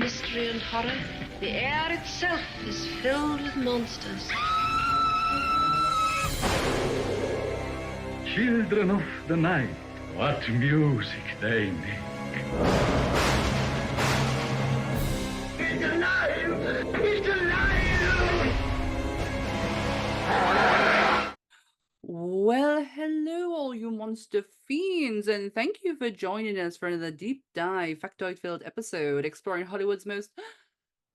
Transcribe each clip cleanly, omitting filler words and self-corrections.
mystery and horror, the air itself is filled with monsters. Children of the night, what music they make. It's alive! It's alive! Well, hello, all you monster fiends, and thank you for joining us for another deep dive, factoid-filled episode exploring Hollywood's most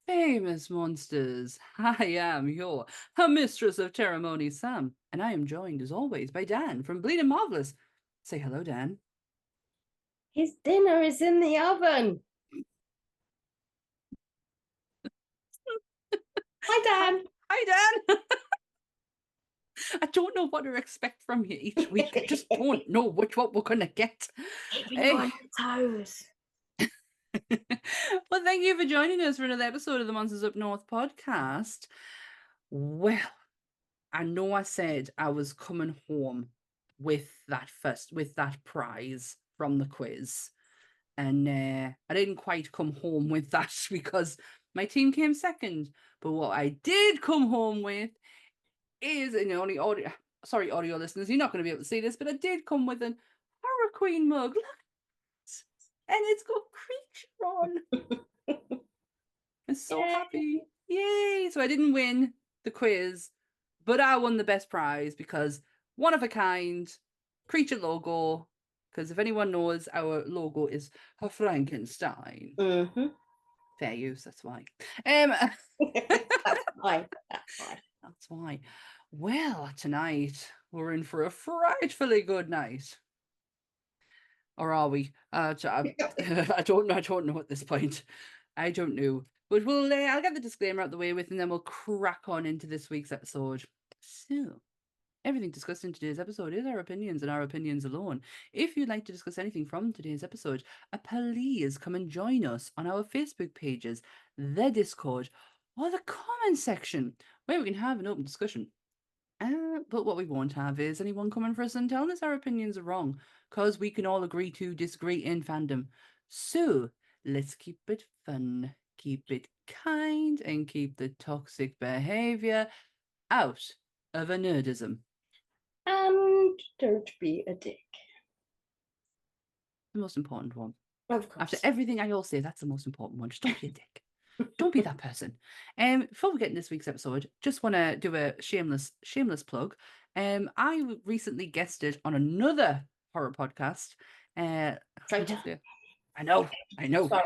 famous monsters. I am your mistress of ceremony, Sam, and I am joined, as always, by Dan from Bleeding Marvelous. Say hello, Dan. His dinner is in the oven. Hi, Dan. Hi, Dan. I don't know what to expect from you each week. I just don't know what we're going to get. Keeping you on your toes. Well, thank you for joining us for another episode of the Monsters Up North podcast. Well, I know I said I was coming home with that prize from the quiz, and I didn't quite come home with that because my team came second. But what I did come home with is, and only audio listeners, you're not going to be able to see this, but I did come with an Horror Queen mug. Look, and it's got Creature on. I'm so happy. Yay! So I didn't win the quiz, but I won the best prize because one of a kind Creature logo. Because if anyone knows, our logo is a Frankenstein. Mm-hmm. Fair use, that's why. That's why. That's why. Well, tonight we're in for a frightfully good night. Or are we? I don't know at this point. I don't know. But I'll get the disclaimer out the way with, and then we'll crack on into this week's episode. So, everything discussed in today's episode is our opinions and our opinions alone. If you'd like to discuss anything from today's episode, please come and join us on our Facebook pages, the Discord, or the comment section, where we can have an open discussion. But what we won't have is anyone coming for us and telling us our opinions are wrong, because we can all agree to disagree in fandom. So, let's keep it fun, keep it kind, and keep the toxic behavior out of a nerdism. And don't be a dick. The most important one. Of course. After everything I all say, that's the most important one. Just don't be a dick. Don't be that person. Before we get in this week's episode, just want to do a shameless plug. I recently guested on another horror podcast. I know. Sorry.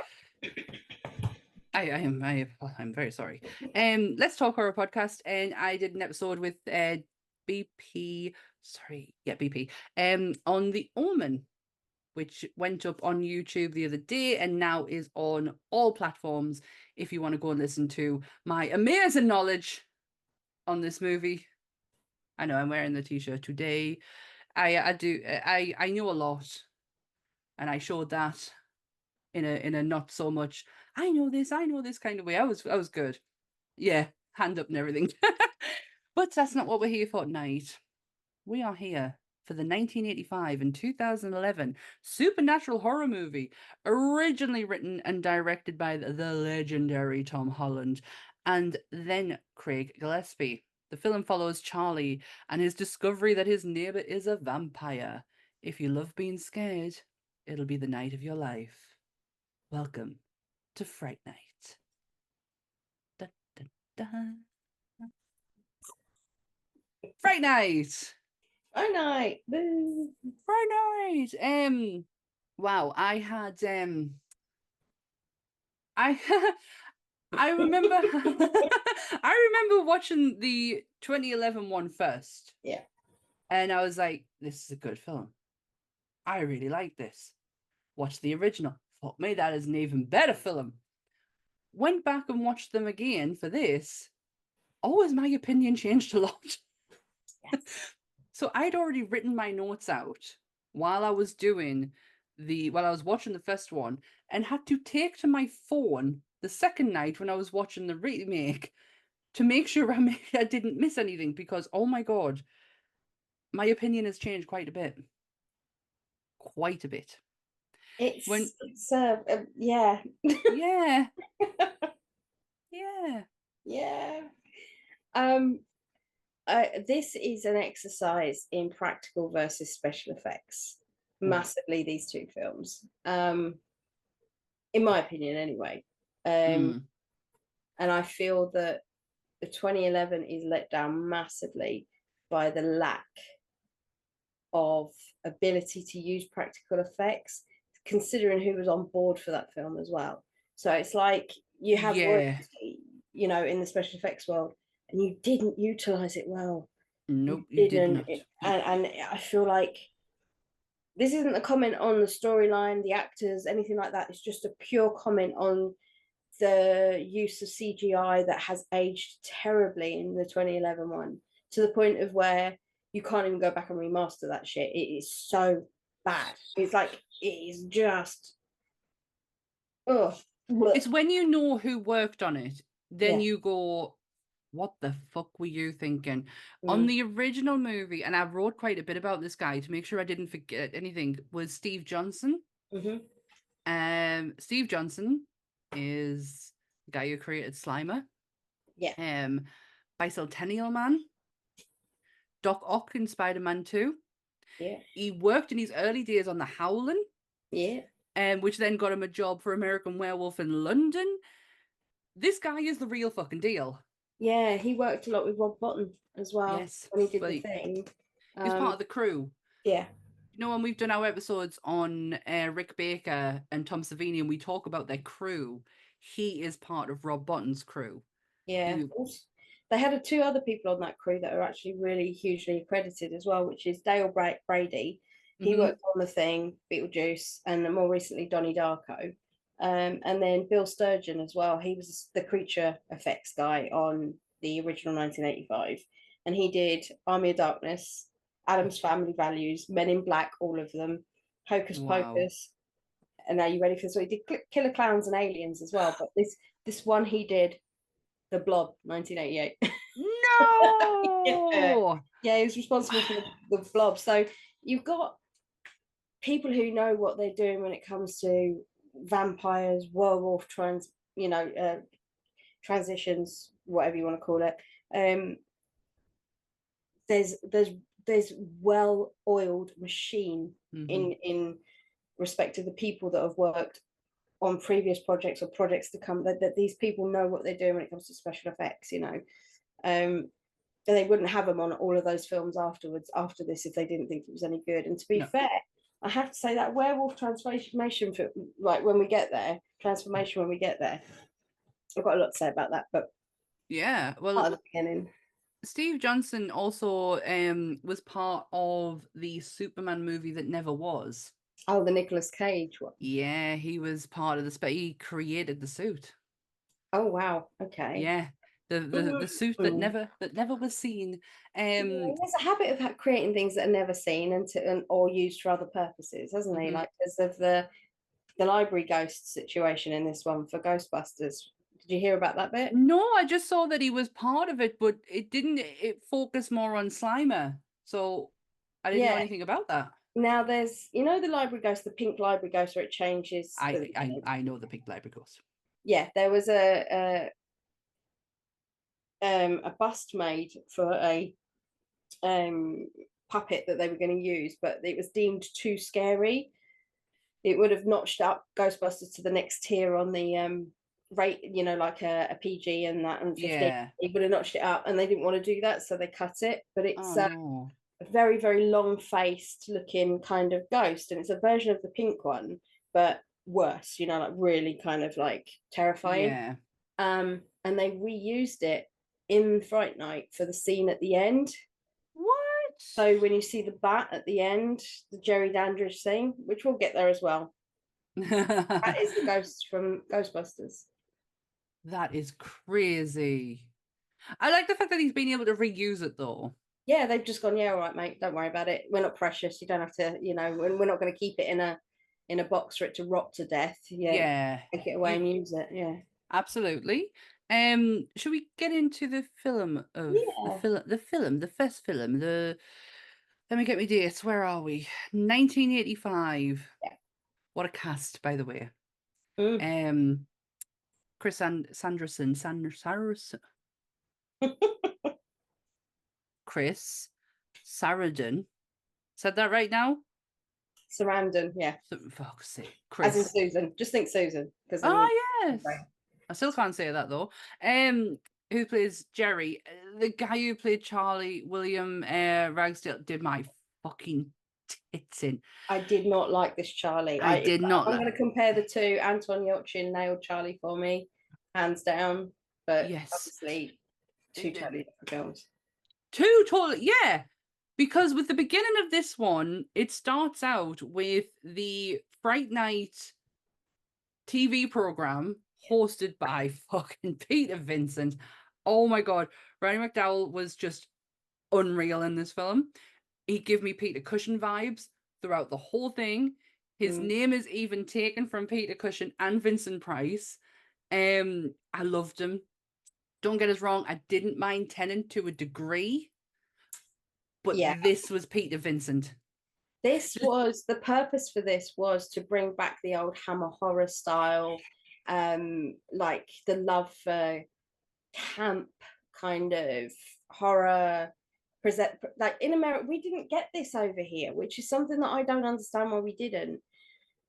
I'm very sorry. Let's Talk Horror podcast, and I did an episode with BP. On The Omen, which went up on YouTube the other day and now is on all platforms if you want to go and listen to my amazing knowledge on this movie. I know I'm wearing the t-shirt today. I know a lot, and I showed that in a not so much I know this kind of way. I was good. Yeah, hand up and everything. But that's not what we're here for tonight. We are here for the 1985 and 2011 supernatural horror movie, originally written and directed by the legendary Tom Holland and then Craig Gillespie. The film follows Charlie and his discovery that his neighbor is a vampire. If you love being scared, it'll be the night of your life. Welcome to Fright Night. Da, da, da. Fright Night! Fright Night. Boo. Fright Night! Wow, I had I remember I remember watching the 2011 one first. Yeah. And I was like, this is a good film. I really like this. Watched the original. Fuck me, that is an even better film. Went back and watched them again for this. Always my opinion changed a lot. Yes. So I'd already written my notes out while I was watching the first one, and had to take to my phone the second night when I was watching the remake to make sure I didn't miss anything, because oh my god, my opinion has changed quite a bit. When Yeah. yeah, yeah. Yeah. This is an exercise in practical versus special effects. Massively, these two films. In my opinion, anyway. Mm. And I feel that the 2011 is let down massively by the lack of ability to use practical effects, considering who was on board for that film as well. So it's like you have Yeah. royalty, in the special effects world, and you didn't utilize it well. Nope, you did Didn't. not. And I feel like this isn't a comment on the storyline, the actors, anything like that. It's just a pure comment on the use of CGI that has aged terribly in the 2011 one, to the point of where you can't even go back and remaster that shit. It is so bad. It's like, it is just, oh, It's when you know who worked on it, then yeah. you go, what the fuck were you thinking? On Mm. the original movie, and I wrote quite a bit about this guy to make sure I didn't forget anything, was Steve Johnson. Steve Johnson is the guy who created Slimer. Yeah. Bicentennial Man, Doc Ock in Spider-Man 2. Yeah. He worked in his early days on The Howling, Yeah. which then got him a job for American Werewolf in London. This guy is the real fucking deal. Yeah, he worked a lot with Rob Bottin as well. Yes, when he did well, the thing. He's part of the crew. Yeah. You know, when we've done our episodes on Rick Baker and Tom Savini, and we talk about their crew, he is part of Rob Bottin's crew. Yeah. They had two other people on that crew that are actually really hugely accredited as well, which is Dale Brady. He worked on The Thing, Beetlejuice, and more recently Donnie Darko. And then Bill Sturgeon as well. He was the creature effects guy on the original 1985. And he did Army of Darkness, Addams Family Values, Men in Black, all of them, Hocus Pocus. And are you ready for this? So he did Killer Clowns and Aliens as well. But this one he did, The Blob, 1988. No! Yeah, he was responsible for the Blob. So you've got people who know what they're doing when it comes to vampires, werewolf transitions, whatever you want to call it. There's well-oiled machine in respect to the people that have worked on previous projects or projects to come, that these people know what they're doing when it comes to special effects, and they wouldn't have them on all of those films afterwards, after this, if they didn't think it was any good. And to be fair, I have to say that werewolf transformation, when we get there, I've got a lot to say about that, but yeah, well, at the beginning. Steve Johnson also was part of the Superman movie that never was. Oh, the Nicolas Cage one. Yeah, he was part of but he created the suit. Oh wow, okay. Yeah, the suit that never was seen. There's a habit of creating things that are never seen or used for other purposes, hasn't he? Like, because of the library ghost situation in this one for Ghostbusters. Did you hear about that bit? No, I just saw that he was part of it, but it focused more on Slimer, so I didn't know anything about that. Now there's, the library ghost, the pink library ghost, where it changes. I know the pink library ghost. Yeah, there was a bust made for a puppet that they were going to use, but it was deemed too scary. It would have notched up Ghostbusters to the next tier on the rate, like a PG and that, and 15. Yeah. It would have notched it up, and they didn't want to do that, so they cut it. But it's a very, very long-faced looking kind of ghost, and it's a version of the pink one, but worse, like really kind of like terrifying. Yeah. And they reused it in Fright Night for the scene at the end. What? So when you see the bat at the end, the Jerry Dandridge scene, which we'll get there as well, that is the ghost from Ghostbusters. That is crazy. I like the fact that he's been able to reuse it though. Yeah, they've just gone, yeah, all right, mate, don't worry about it. We're not precious. You don't have to, we're not going to keep it in a box for it to rot to death. Yeah. Take it away and use it. Yeah. Absolutely. Should we get into the film of the first film, let me get my dates. Where are we? 1985. Yeah. What a cast, by the way. Mm. Chris Sanderson, Chris Sarandon. Said that right now? Sarandon, yeah. For fuck's sake, As in Chris. Susan. Just think Susan. Because Yes. I still can't say that though. Who plays Jerry? The guy who played Charlie, William Ragsdale, did my fucking tits in. I did not like this Charlie. I did not I'm like- going to compare the two. Anton Yelchin nailed Charlie for me, hands down. But Yes. obviously, two totally different films. Two totally, yeah. Because with the beginning of this one, it starts out with the Fright Night TV program hosted by fucking Peter Vincent. Oh my god, Roddy McDowall was just unreal in this film. He gave me Peter Cushing vibes throughout the whole thing. His name is even taken from Peter Cushing and Vincent Price. I loved him. Don't get us wrong, I didn't mind Tennant to a degree, but this was Peter Vincent. This was the purpose for this was to bring back the old Hammer horror style, like the love for camp kind of horror. Present like in America, we didn't get this over here, which is something that I don't understand why we didn't.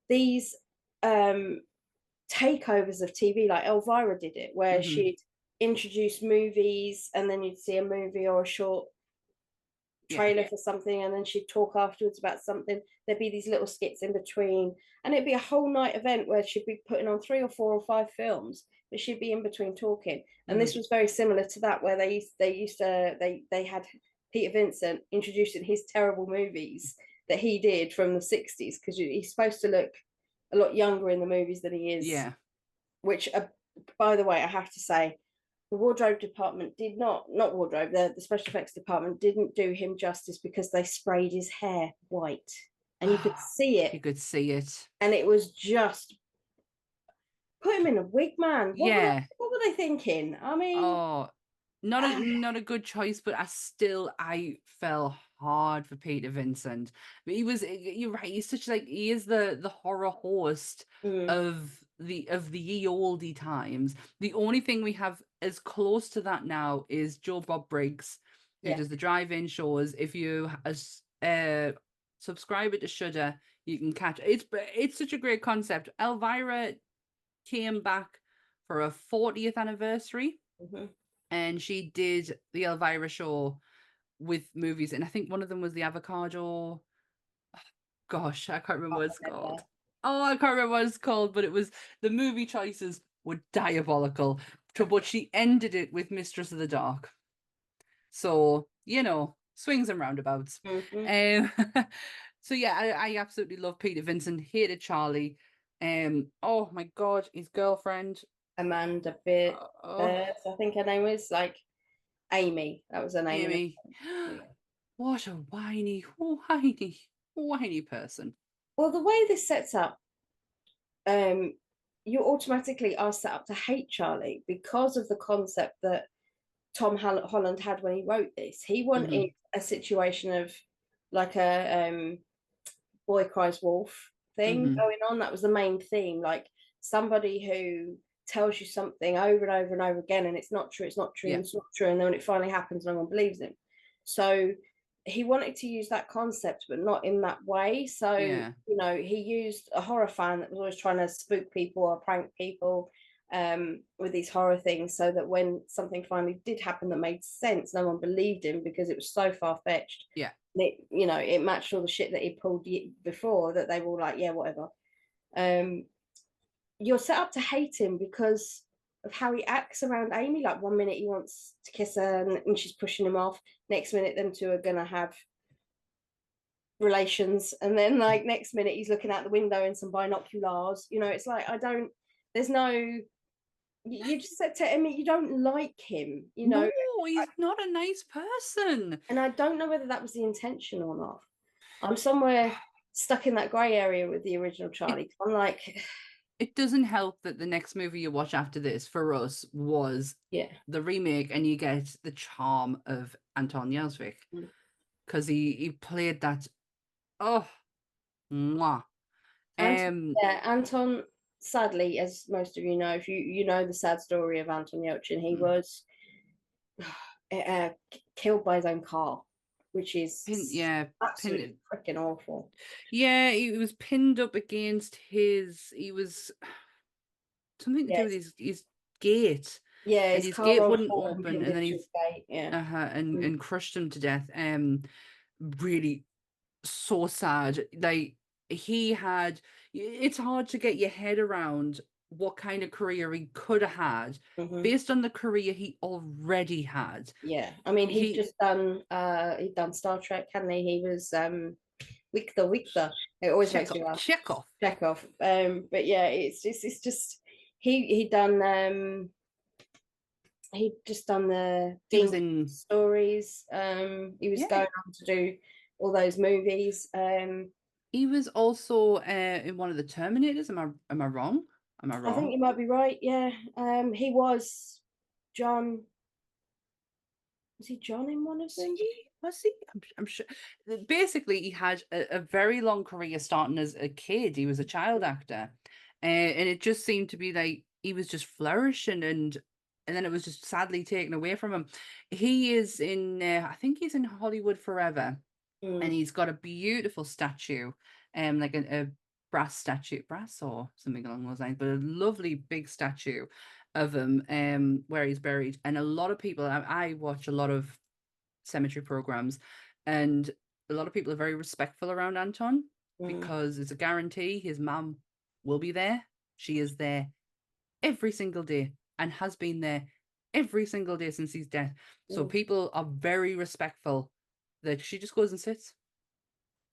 These takeovers of TV, like Elvira did it, where she'd introduce movies and then you'd see a movie or a short trailer for something and then she'd talk afterwards about something. There'd be these little skits in between and it'd be a whole night event where she'd be putting on 3 or 4 or 5 films, but she'd be in between talking. And this was very similar to that, where they had Peter Vincent introducing his terrible movies that he did from the 60s, because he's supposed to look a lot younger in the movies than he is. Yeah. Which, by the way, I have to say, the wardrobe department did not wardrobe, the special effects department didn't do him justice, because they sprayed his hair white and you could see it. You could see it. And it was just, put him in a wig, man. What were they thinking? I mean, not a good choice, but I fell hard for Peter Vincent. But you're right, he is the horror host of the ye olde times. The only thing we have as close to that now is Joe Bob Briggs, who does the drive-in shows. If you subscribe to Shudder, you can catch it. It's such a great concept. Elvira came back for a 40th anniversary. And she did the Elvira show with movies, and I think one of them was the Avocado. Gosh, I can't remember what it's called. I can't remember what it's called, but it was, the movie choices were diabolical. But she ended it with Mistress of the Dark. So, swings and roundabouts. So yeah, I absolutely love Peter Vincent. Hated Charlie. Oh my god, his girlfriend. Amanda Bit, I think her name was, like, Amy. That was her name. Amy. What a whiny person. Well, the way this sets up, you automatically are set up to hate Charlie because of the concept that Tom Holland had when he wrote this. He wanted a situation of like a boy cries wolf thing going on. That was the main theme, like somebody who tells you something over and over and over again and it's not true, it's not true, it's not true, and then when it finally happens, no one believes him. So he wanted to use that concept, but not in that way. So he used a horror fan that was always trying to spook people or prank people with these horror things, so that when something finally did happen that made sense, no one believed him because it was so far-fetched. It matched all the shit that he pulled before, that they were all like, yeah, whatever. You're set up to hate him because of how he acts around Amy. Like, one minute he wants to kiss her and she's pushing him off. Next minute, them two are gonna have relations, and then like next minute he's looking out the window in some binoculars. It's like, there's no. You just said to Amy, you don't like him. No, he's not a nice person. And I don't know whether that was the intention or not. I'm somewhere stuck in that grey area with the original Charlie. I'm like. It doesn't help that the next movie you watch after this for us was the remake, and you get the charm of Anton Yelchin, because he played that. Oh, mwah. Yeah, Anton, sadly, as most of you know, if you know the sad story of Anton Yelchin, he was killed by his own car, which is absolutely freaking awful. Yeah, he was pinned up against he was something to do with his gate. Yeah, and his gate wouldn't open, and then he's gate, and crushed him to death. Really so sad. Like it's hard to get your head around what kind of career he could have had based on the career he already had. Yeah, I mean, he'd done Star Trek, hadn't he? He was Victor. It always makes me laugh. Chekhov. But yeah, it's just he'd just done the stories. He was going on to do all those movies. He was also in one of the Terminators. Am I wrong? I think you might be right. Yeah. He was John. Was he John in one of them? Was he? I'm sure. Basically, he had a very long career starting as a kid. He was a child actor, and it just seemed to be like he was just flourishing, and then it was just sadly taken away from him. He is in, I think he's in Hollywood forever, and he's got a beautiful statue, like a brass or something along those lines, but a lovely big statue of him, where he's buried. And a lot of people, I watch a lot of cemetery programs, and a lot of people are very respectful around Anton because it's a guarantee his mum will be there. She is there every single day and has been there every single day since his death. So people are very respectful that she just goes and sits,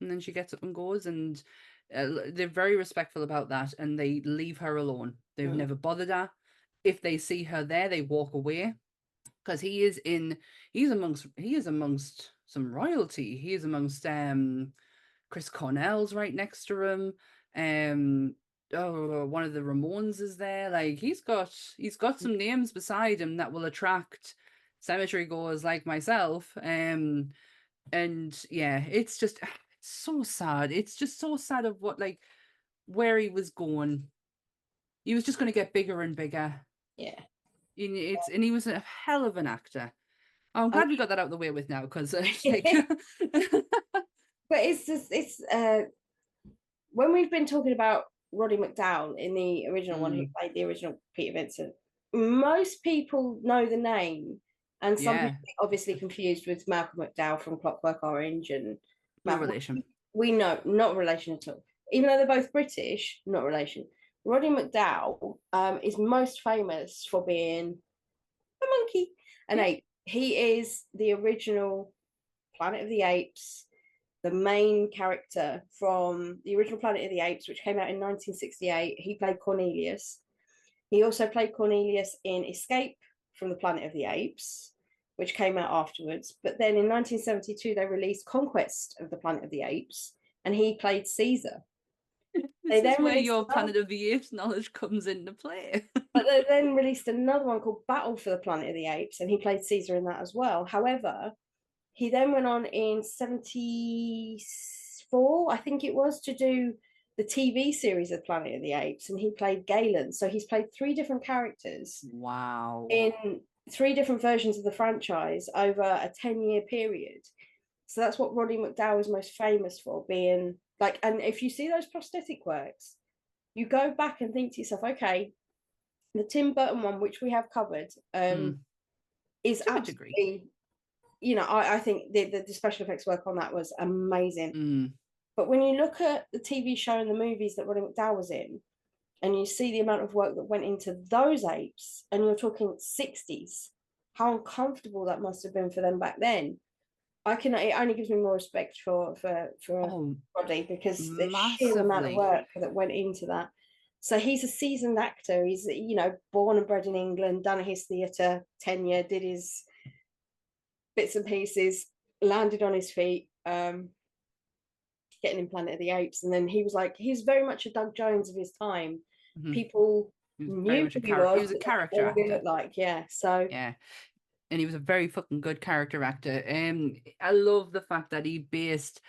and then she gets up and goes, and they're very respectful about that, and they leave her alone. They've never bothered her. If they see her there, they walk away, because he is amongst some royalty. He is amongst Chris Cornell's right next to him. One of the Ramones is there. Like he's got some names beside him that will attract cemetery goers like myself. And yeah, it's so sad. It's just so sad of where he was going. He was just going to get bigger and bigger. Yeah. And he was a hell of an actor. Oh, I'm glad we got that out of the way with now, because but it's when we've been talking about Roddy McDowall in the original one, who played the original Peter Vincent, most people know the name, and some people are obviously confused with Malcolm McDowell from Clockwork Orange, and no relation. We know, not relation at all. Even though they're both British, not relation. Roddy McDowall is most famous for being a monkey, an ape. He is the original Planet of the Apes, the main character from the original Planet of the Apes, which came out in 1968. He played Cornelius. He also played Cornelius in Escape from the Planet of the Apes, which came out afterwards. But then in 1972, they released Conquest of the Planet of the Apes, and he played Caesar. This is where your Planet of the Apes knowledge comes into play. But they then released another one called Battle for the Planet of the Apes, and he played Caesar in that as well. However, he then went on in 74, I think it was, to do the TV series of Planet of the Apes, and he played Galen. So he's played 3 different characters. Wow. In 3 different versions of the franchise over a 10-year period. So that's what Roddy McDowall is most famous for, being like, and if you see those prosthetic works, you go back and think to yourself, okay, the Tim Burton one, which we have covered, is absolutely, I think the special effects work on that was amazing. But when you look at the TV show and the movies that Roddy McDowall was in, and you see the amount of work that went into those apes, and you're talking 60s, how uncomfortable that must have been for them back then. It only gives me more respect for Roddy, because the sheer amount of work that went into that. So he's a seasoned actor. He's, born and bred in England, done his theatre tenure, did his bits and pieces, landed on his feet, getting in Planet of the Apes. And then he's very much a Doug Jones of his time. People knew who he was. He was a character actor. Looked like, so yeah. And he was a very fucking good character actor. I love the fact that he based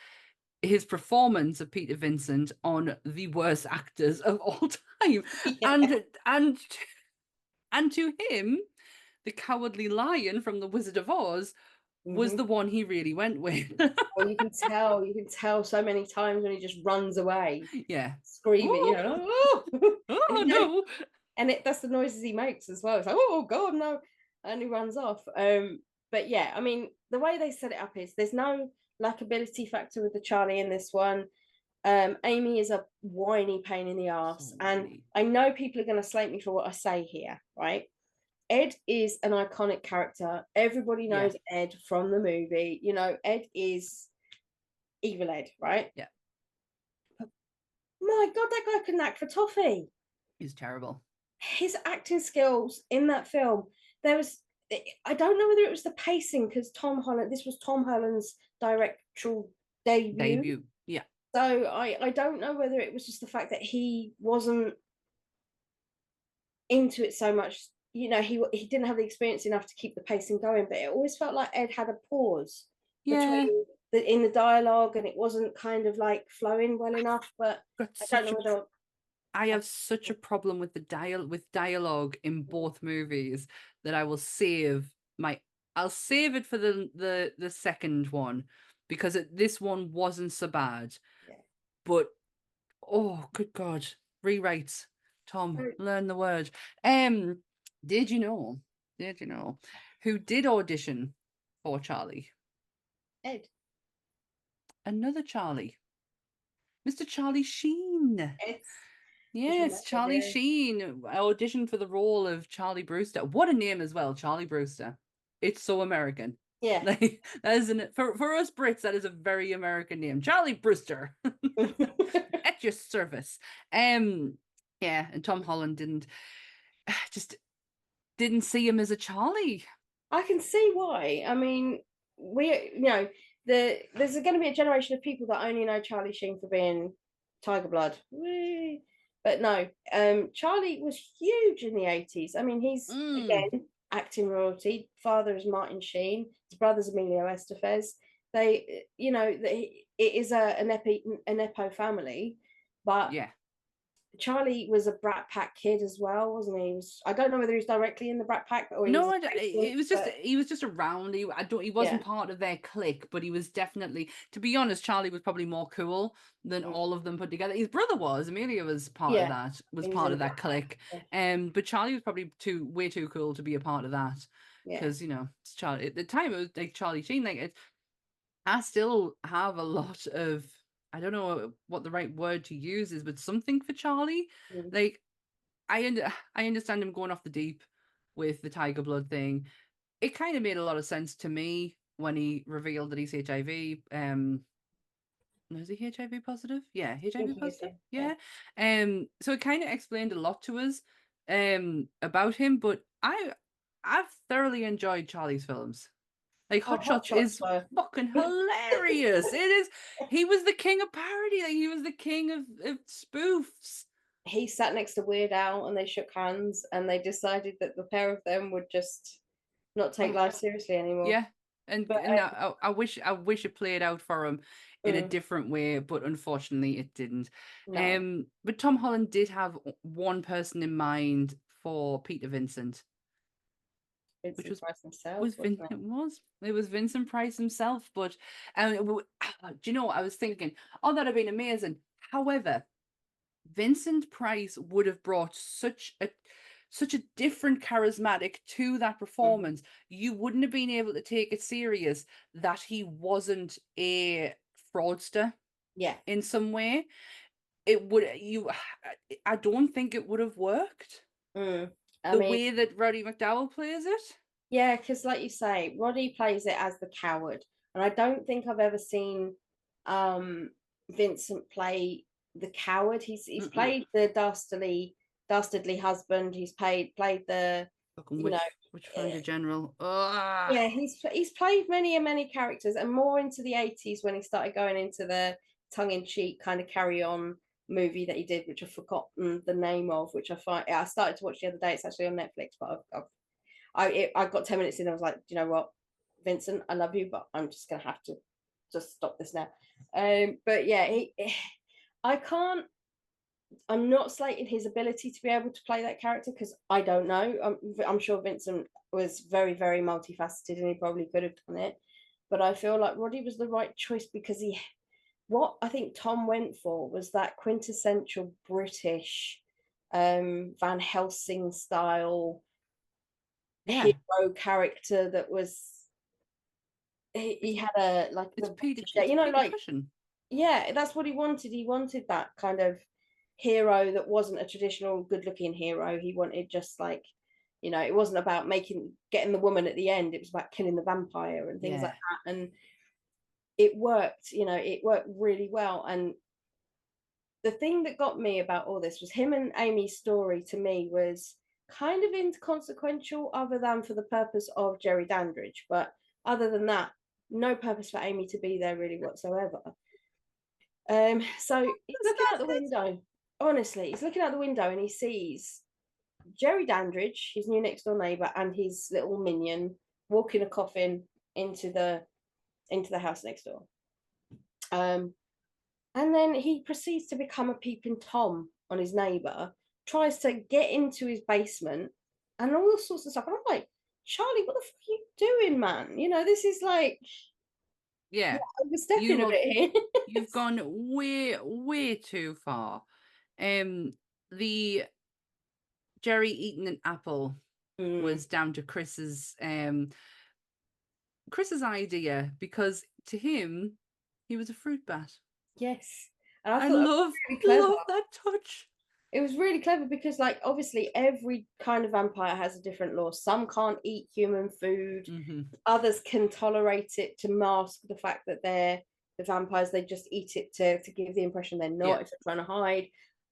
his performance of Peter Vincent on the worst actors of all time. Yeah. And to him, the Cowardly Lion from The Wizard of Oz was the one he really went with. Well, you can tell so many times when he just runs away, Yeah. screaming, you know, oh, Oh and, no. and that's the noises he makes as well. It's like, oh God, no, and he runs off. But yeah, I mean, the way they set it up is there's no likability factor with the Charlie in this one. Amy is a whiny pain in the ass, So and whiny. I know people are going to slate me for what I say here, right? Ed is an iconic character. Everybody knows Ed from the movie. You know, Ed is Evil Ed, right? Yeah. My God, that guy couldn't act for toffee. He's terrible. His acting skills in that film, I don't know whether it was the pacing, because this was Tom Holland's directorial debut. Yeah. So I don't know whether it was just the fact that he wasn't into it so much. You know, he didn't have the experience enough to keep the pacing going, but it always felt like Ed had a pause between in the dialogue, and it wasn't kind of like flowing well enough. But I don't know whether I have such a problem with dialogue in both movies that I'll save it for the second one, because this one wasn't so bad. Yeah. But oh, good God, rewrites. Tom, learn the word. Did you know who did audition for Charlie? Ed. Another Charlie. Mr. Charlie Sheen. Yes, Charlie Sheen auditioned for the role of Charlie Brewster. What a name as well, Charlie Brewster. It's so American. Yeah. Like, that is for us Brits, that is a very American name. Charlie Brewster. At your service. Yeah, and Tom Holland didn't see him as a Charlie. I can see why. I mean, there's going to be a generation of people that only know Charlie Sheen for being Tiger Blood. Whee! But no, Charlie was huge in the 80s. I mean, he's again acting royalty. Father is Martin Sheen. His brother's Emilio Estevez. It is an Nepo family, but yeah. Charlie was a Brat Pack kid as well, wasn't he? I don't know whether he's directly in the Brat Pack or he was just around. He wasn't part of their clique, but he was definitely. To be honest, Charlie was probably more cool than all of them put together. His brother Emilio was part of that. Was part of that clique. But Charlie was probably way too cool to be a part of that. Because it's Charlie at the time. It was like Charlie Sheen. Like I still have a lot of. I don't know what the right word to use is, but something for Charlie. Like, I understand him going off the deep with the Tiger Blood thing. It kind of made a lot of sense to me when he revealed that he's HIV. Is he HIV positive? Yeah, HIV positive. Yeah. So it kind of explained a lot to us about him. But I've thoroughly enjoyed Charlie's films. Like Hot Shots is fucking hilarious. It is. He was the king of parody. Like, he was the king of spoofs. He sat next to Weird Al and they shook hands, and they decided that the pair of them would just not take life seriously anymore. Yeah, and I wish it played out for him in a different way, but unfortunately it didn't. No. But Tom Holland did have one person in mind for Peter Vincent. Which was Price himself. It was Vincent Price himself. But do you know what I was thinking? Oh, that'd have been amazing. However, Vincent Price would have brought such a different charismatic to that performance. You wouldn't have been able to take it serious that he wasn't a fraudster. Yeah. In some way, I don't think it would have worked. The way that Roddy McDowall plays it? Yeah, because like you say, Roddy plays it as the coward. And I don't think I've ever seen Vincent play the coward. He's played the dastardly husband. He's played the Witchfinder General. Yeah, he's played many characters, and more into the 80s when he started going into the tongue-in-cheek kind of carry-on movie that he did, which I've forgotten the name of, which I started to watch the other day. It's actually on Netflix, but I got 10 minutes in. I was like, do you know what, Vincent, I love you, but I'm just gonna have to just stop this now. But yeah, I'm not slating his ability to be able to play that character because I don't know. I'm sure Vincent was very, very multifaceted and he probably could have done it. But I feel like Roddy was the right choice because what I think Tom went for was that quintessential British Van Helsing style hero character that was he had a like it's the Peter, you know, Peter like Cushing. yeah, that's what he wanted. He wanted that kind of hero that wasn't a traditional good-looking hero. He wanted just like, you know, it wasn't about getting the woman at the end. It was about killing the vampire and things like that. And it worked, you know, it worked really well. And the thing that got me about all this was him and Amy's story to me was kind of inconsequential other than for the purpose of Jerry Dandridge. But other than that, no purpose for Amy to be there really whatsoever. So he's looking out the window. Honestly, he's looking out the window and he sees Jerry Dandridge, his new next door neighbor, and his little minion walking a coffin into the house next door. And then he proceeds to become a peeping Tom on his neighbor, tries to get into his basement, and all sorts of stuff. And I'm like, Charlie, what the fuck are you doing, man? You know, this is like, overstepping a bit here. You've gone way, way too far. The Jerry eating an apple was down to Chris's idea because to him he was a fruit bat. Yes, and I love that touch. It was really clever because, like, obviously every kind of vampire has a different law. Some can't eat human food. Others can tolerate it to mask the fact that they're the vampires. They just eat it to give the impression they're not if they're trying to hide.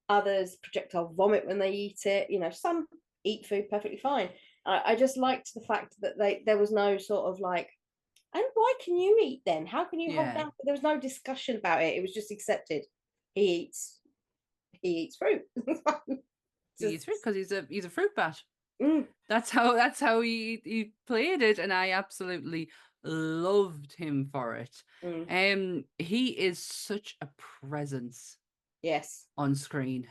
Others projectile vomit when they eat it. You know, some eat food perfectly fine. I just liked the fact that there was no sort of like, and why can you eat then? How can you hold down? There was no discussion about it. It was just accepted. He eats fruit. He eats fruit because he's a fruit bat. That's how he played it, and I absolutely loved him for it. He is such a presence. Yes. On screen.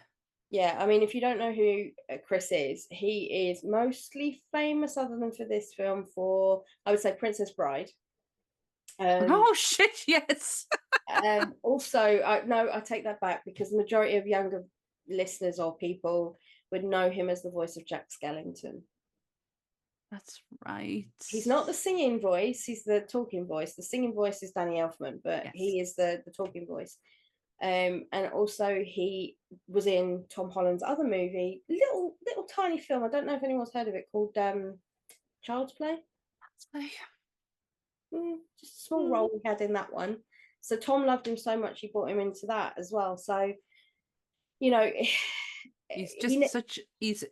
Yeah, I mean, if you don't know who Chris is, he is mostly famous, other than for this film, for, I would say, Princess Bride. Oh shit! Yes. Also, I take that back because the majority of younger listeners or people would know him as the voice of Jack Skellington. That's right. He's not the singing voice; he's the talking voice. The singing voice is Danny Elfman, but he is the talking voice. And also he was in Tom Holland's other movie, little tiny film. I don't know if anyone's heard of it, called Child's Play. Just a small role he had in that one. So Tom loved him so much he brought him into that as well. So, you know, he's just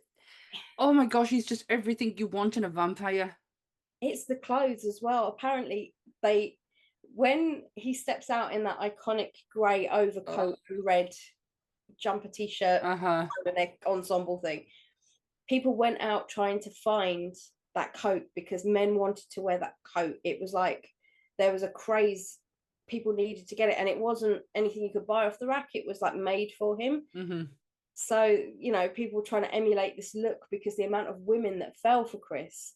oh my gosh, he's just everything you want in a vampire. It's the clothes as well. Apparently when he steps out in that iconic grey overcoat and red jumper t-shirt ensemble thing, people went out trying to find that coat because men wanted to wear that coat. It was like there was a craze, people needed to get it, and it wasn't anything you could buy off the rack. It was like made for him. So, you know, people were trying to emulate this look because the amount of women that fell for Chris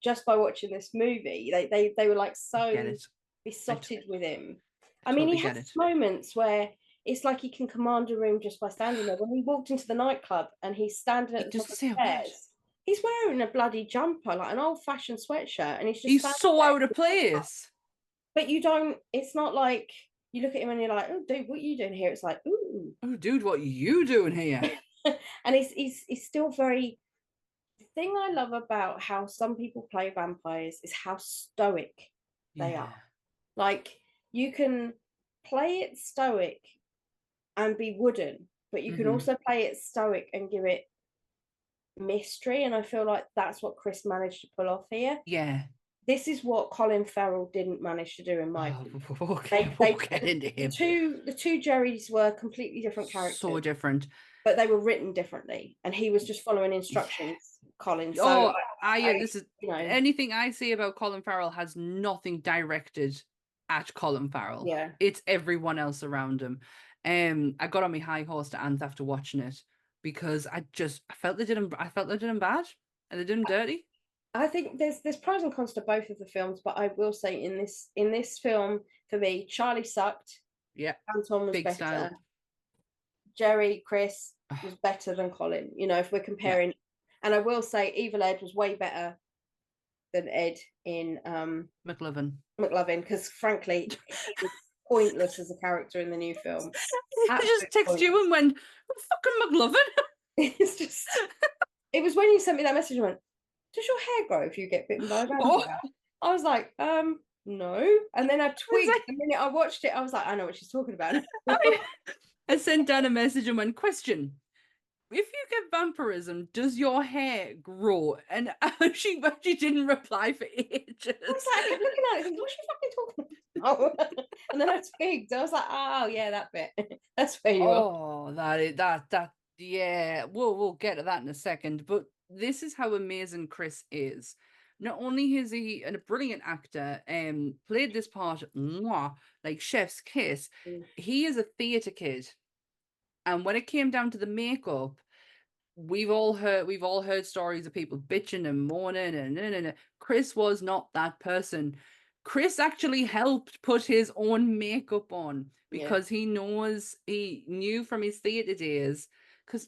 just by watching this movie, they were like so besotted with him. I mean, he has moments where it's like he can command a room just by standing there. When he walked into the nightclub and he's standing at the top of the stairs, he's wearing a bloody jumper, like an old-fashioned sweatshirt, and he's so out of place. But you don't. It's not like you look at him and you're like, "Oh, dude, what are you doing here?" It's like, "Ooh, oh, dude, what are you doing here?" And he's still very. The thing I love about how some people play vampires is how stoic they are. Like, you can play it stoic and be wooden, but you can also play it stoic and give it mystery. And I feel like that's what Chris managed to pull off here. Yeah. This is what Colin Farrell didn't manage to do in my opinion. We'll get into him. The two Jerrys were completely different characters. So different. But they were written differently, and he was just following instructions, Colin. So this is, you know, anything I say about Colin Farrell has nothing directed at Colin Farrell. Yeah. It's everyone else around him. I got on my high horse to Anth after watching it because I felt they did him bad and they did him dirty. I think there's pros and cons to both of the films, but I will say in this film, for me, Charlie sucked. Yeah. Anton was Big better. style. Chris was better than Colin, if we're comparing. Yeah. And I will say Evil Ed was way better than Ed in McLovin, because frankly, he was pointless as a character in the new film. I just texted you and went, fucking McLovin. It's just, it was when you sent me that message and went, does your hair grow if you get bitten by a vampire? I was like, no. And then I twigged the minute I watched it. I was like, I know what she's talking about. I sent down a message and went, question, if you get vampirism, does your hair grow? And she didn't reply for ages. I was like, I kept looking at it thinking, what's she fucking talking about? And then I twigged. I was like, oh yeah, that bit. That's where you are. Oh, that yeah. We'll get to that in a second. But this is how amazing Chris is. Not only is he a brilliant actor, played this part like chef's kiss, he is a theatre kid. And when it came down to the makeup, we've all heard stories of people bitching and moaning and Chris was not that person. Chris actually helped put his own makeup on because he knew from his theatre days, because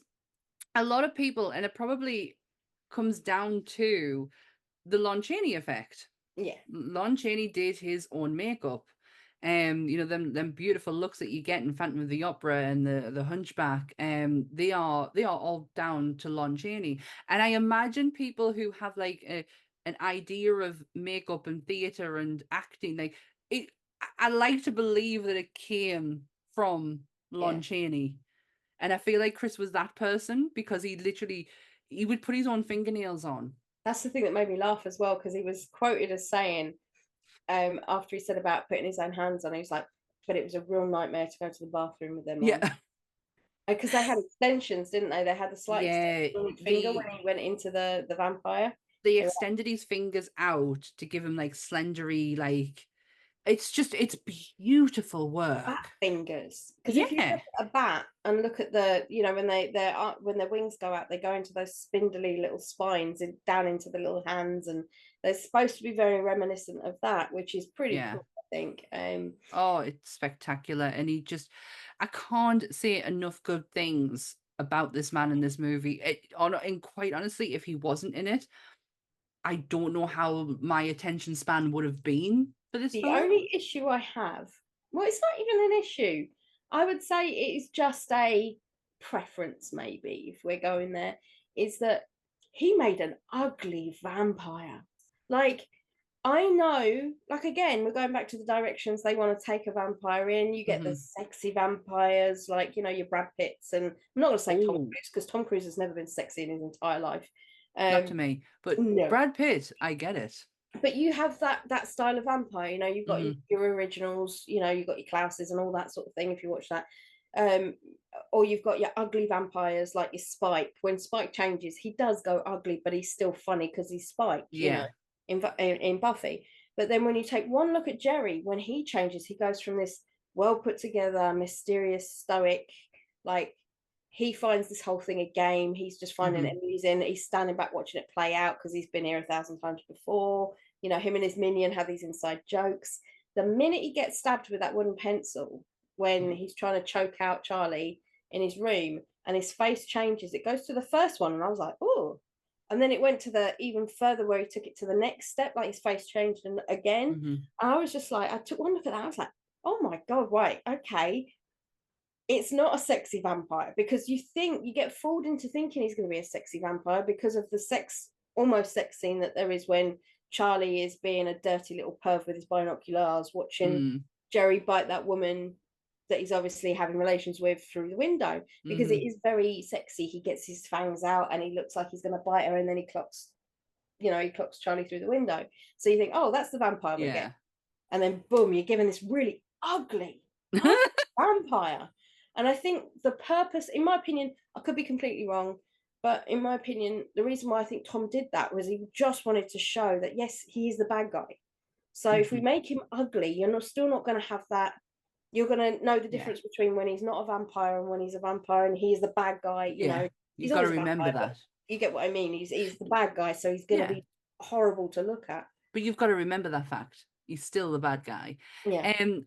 a lot of people, and it probably comes down to the Lon Chaney effect. Yeah. Lon Chaney did his own makeup. Them beautiful looks that you get in Phantom of the Opera and the Hunchback, they are all down to Lon Chaney. And I imagine people who have like an idea of makeup and theatre and acting, like it, I like to believe that it came from Lon Chaney. And I feel like Chris was that person because he would put his own fingernails on. That's the thing that made me laugh as well, because he was quoted as saying, after he said about putting his own hands on, he was like, but it was a real nightmare to go to the bathroom with them on. Because they had extensions, didn't they? They had the slight finger when he went into the vampire. They extended his fingers out to give him like slendery, like it's beautiful work. Bat fingers. Because if you look at a bat and look at the, when their wings go out, they go into those spindly little spines and down into the little hands, and they're supposed to be very reminiscent of that, which is pretty cool, I think. Oh, it's spectacular. And I can't say enough good things about this man in this movie. And quite honestly, if he wasn't in it, I don't know how my attention span would have been for this film. The only issue I have, well, it's not even an issue. I would say it is just a preference, maybe, if we're going there, is that he made an ugly vampire. Like, I know, like, again, we're going back to the directions they want to take a vampire in. You get the sexy vampires, like, your Brad Pitts, and I'm not going to say Tom Cruise, because Tom Cruise has never been sexy in his entire life. Not to me, but no. Brad Pitt, I get it. But you have that style of vampire, you've got your originals, you've got your Klaus's and all that sort of thing, if you watch that. Or you've got your ugly vampires like your Spike. When Spike changes, he does go ugly, but he's still funny because he's Spike, in Buffy. But then when you take one look at Jerry, when he changes, he goes from this well put together, mysterious, stoic, like, he finds this whole thing a game. He's just finding it amusing. He's standing back watching it play out because he's been here 1,000 times before. Him and his minion have these inside jokes. The minute he gets stabbed with that wooden pencil, when he's trying to choke out Charlie in his room, and his face changes, it goes to the first one, and I was like, oh. And then it went to the even further where he took it to the next step, like his face changed again. And I was just like, I took one look at that. I was like, oh my God, right, okay. It's not a sexy vampire, because you get fooled into thinking he's going to be a sexy vampire because of the almost sex scene that there is when Charlie is being a dirty little perv with his binoculars watching Jerry bite that woman that he's obviously having relations with through the window, because it is very sexy. He gets his fangs out and he looks like he's going to bite her, and then he clocks Charlie through the window. So you think, oh, that's the vampire we get. And then boom, you're given this really ugly vampire. And I think the purpose, in my opinion, I could be completely wrong, but in my opinion, the reason why I think Tom did that was he just wanted to show that, yes, he is the bad guy. So if we make him ugly, still not going to have that. You're going to know the difference between when he's not a vampire and when he's a vampire, and he's the bad guy. You've got to remember that. You get what I mean? He's the bad guy, so he's going to be horrible to look at. But you've got to remember that fact. He's still the bad guy. Yeah. Do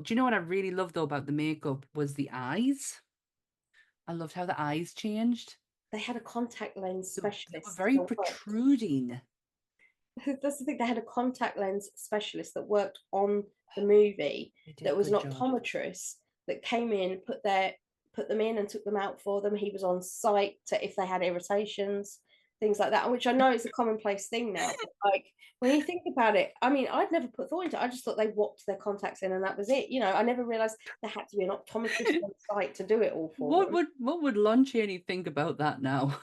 you know what I really loved though about the makeup was the eyes? I loved how the eyes changed. They had a contact lens specialist. They were very protruding. That's the thing. They had a contact lens specialist that worked on the movie. That was an optometrist that came in, put them in and took them out for them. He was on site if they had irritations, things like that, which I know is a commonplace thing now. But like when you think about it, I mean, I'd never put thought into it. I just thought they whopped their contacts in and that was it. I never realized there had to be an optometrist on site to do it all for them. What would Lon Chaney think about that now?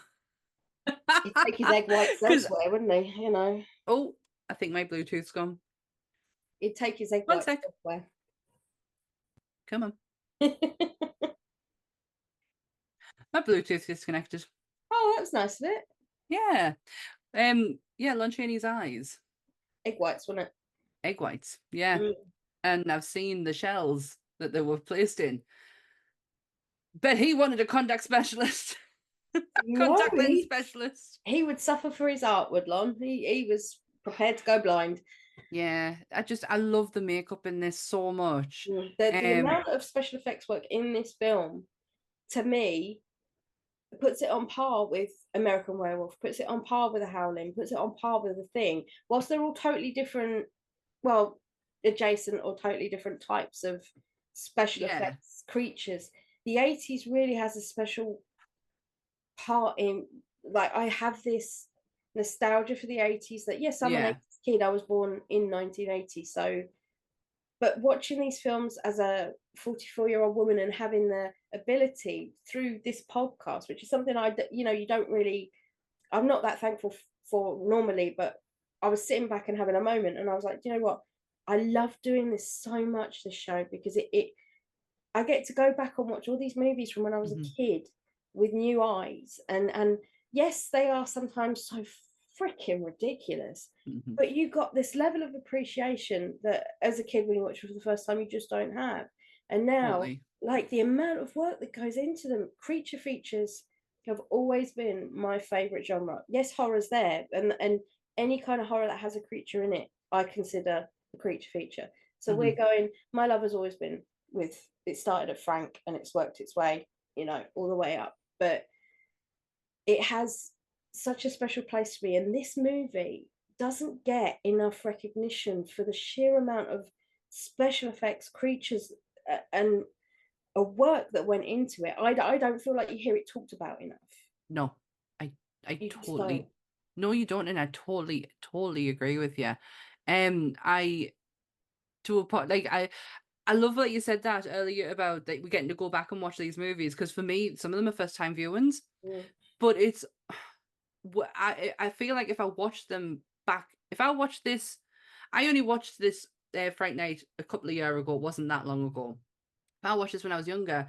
He'd take his egg whites elsewhere, wouldn't he? Oh, I think my Bluetooth's gone. He'd take his egg whites elsewhere. Come on. My Bluetooth disconnected. Oh, that's nice of it. Yeah. Lon Chaney's eyes. Egg whites, wasn't it? Egg whites, yeah. And I've seen the shells that they were placed in. Bet he wanted a contact specialist. Contact lens specialist. He would suffer for his art, would Lon. He was prepared to go blind. Yeah, I love the makeup in this so much. The amount of special effects work in this film, to me, puts it on par with American Werewolf, puts it on par with The Howling, puts it on par with The Thing. Whilst they're all totally different, well, adjacent or totally different types of special effects creatures, the 80s really has a special part in, like, I have this nostalgia for the 80s that yes, I'm an 80s kid. I was born in 1980, so but watching these films as a 44-year-old woman and having the ability through this podcast, which is something you don't really, I'm not that thankful for normally, but I was sitting back and having a moment and I was like, you know what, I love doing this so much, this show, because I get to go back and watch all these movies from when I was a kid with new eyes, and yes, they are sometimes so freaking ridiculous, but you got this level of appreciation that as a kid when you watch it for the first time you just don't have. And now like the amount of work that goes into them, creature features have always been my favorite genre. Yes, horror's there, and any kind of horror that has a creature in it I consider a creature feature. So we're going, my love has always been with, it started at Frank and it's worked its way all the way up, but it has such a special place for me, and this movie doesn't get enough recognition for the sheer amount of special effects, creatures, and a work that went into it. I don't feel like you hear it talked about enough. No, I totally, no, you don't, and I totally agree with you. I to a point, like I love that you said that earlier about that we're getting to go back and watch these movies, because for me some of them are first time viewings, but it's I feel like if I watched them back, if I watched this, I only watched this Fright Night a couple of years ago, it wasn't that long ago. If I watched this when I was younger,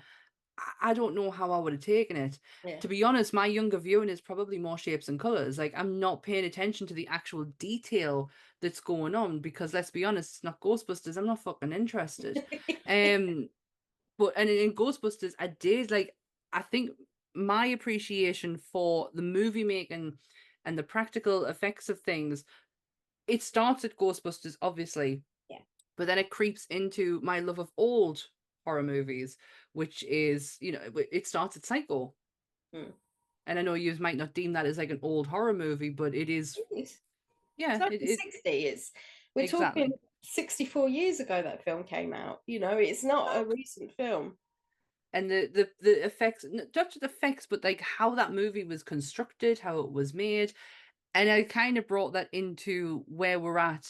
I don't know how I would have taken it. To be honest, my younger viewing is probably more shapes and colors. Like, I'm not paying attention to the actual detail that's going on, because let's be honest, it's not Ghostbusters. I'm not fucking interested. But in Ghostbusters, I did, like, I think my appreciation for the movie making and the practical effects of things, it starts at Ghostbusters, obviously. But then it creeps into my love of old horror movies, which is, it starts at Psycho. And I know you might not deem that as like an old horror movie, but it is. Yeah, it's we're talking 64 years ago that film came out. It's not a recent film. And the effects, not just the effects, but like how that movie was constructed, how it was made. And I kind of brought that into where we're at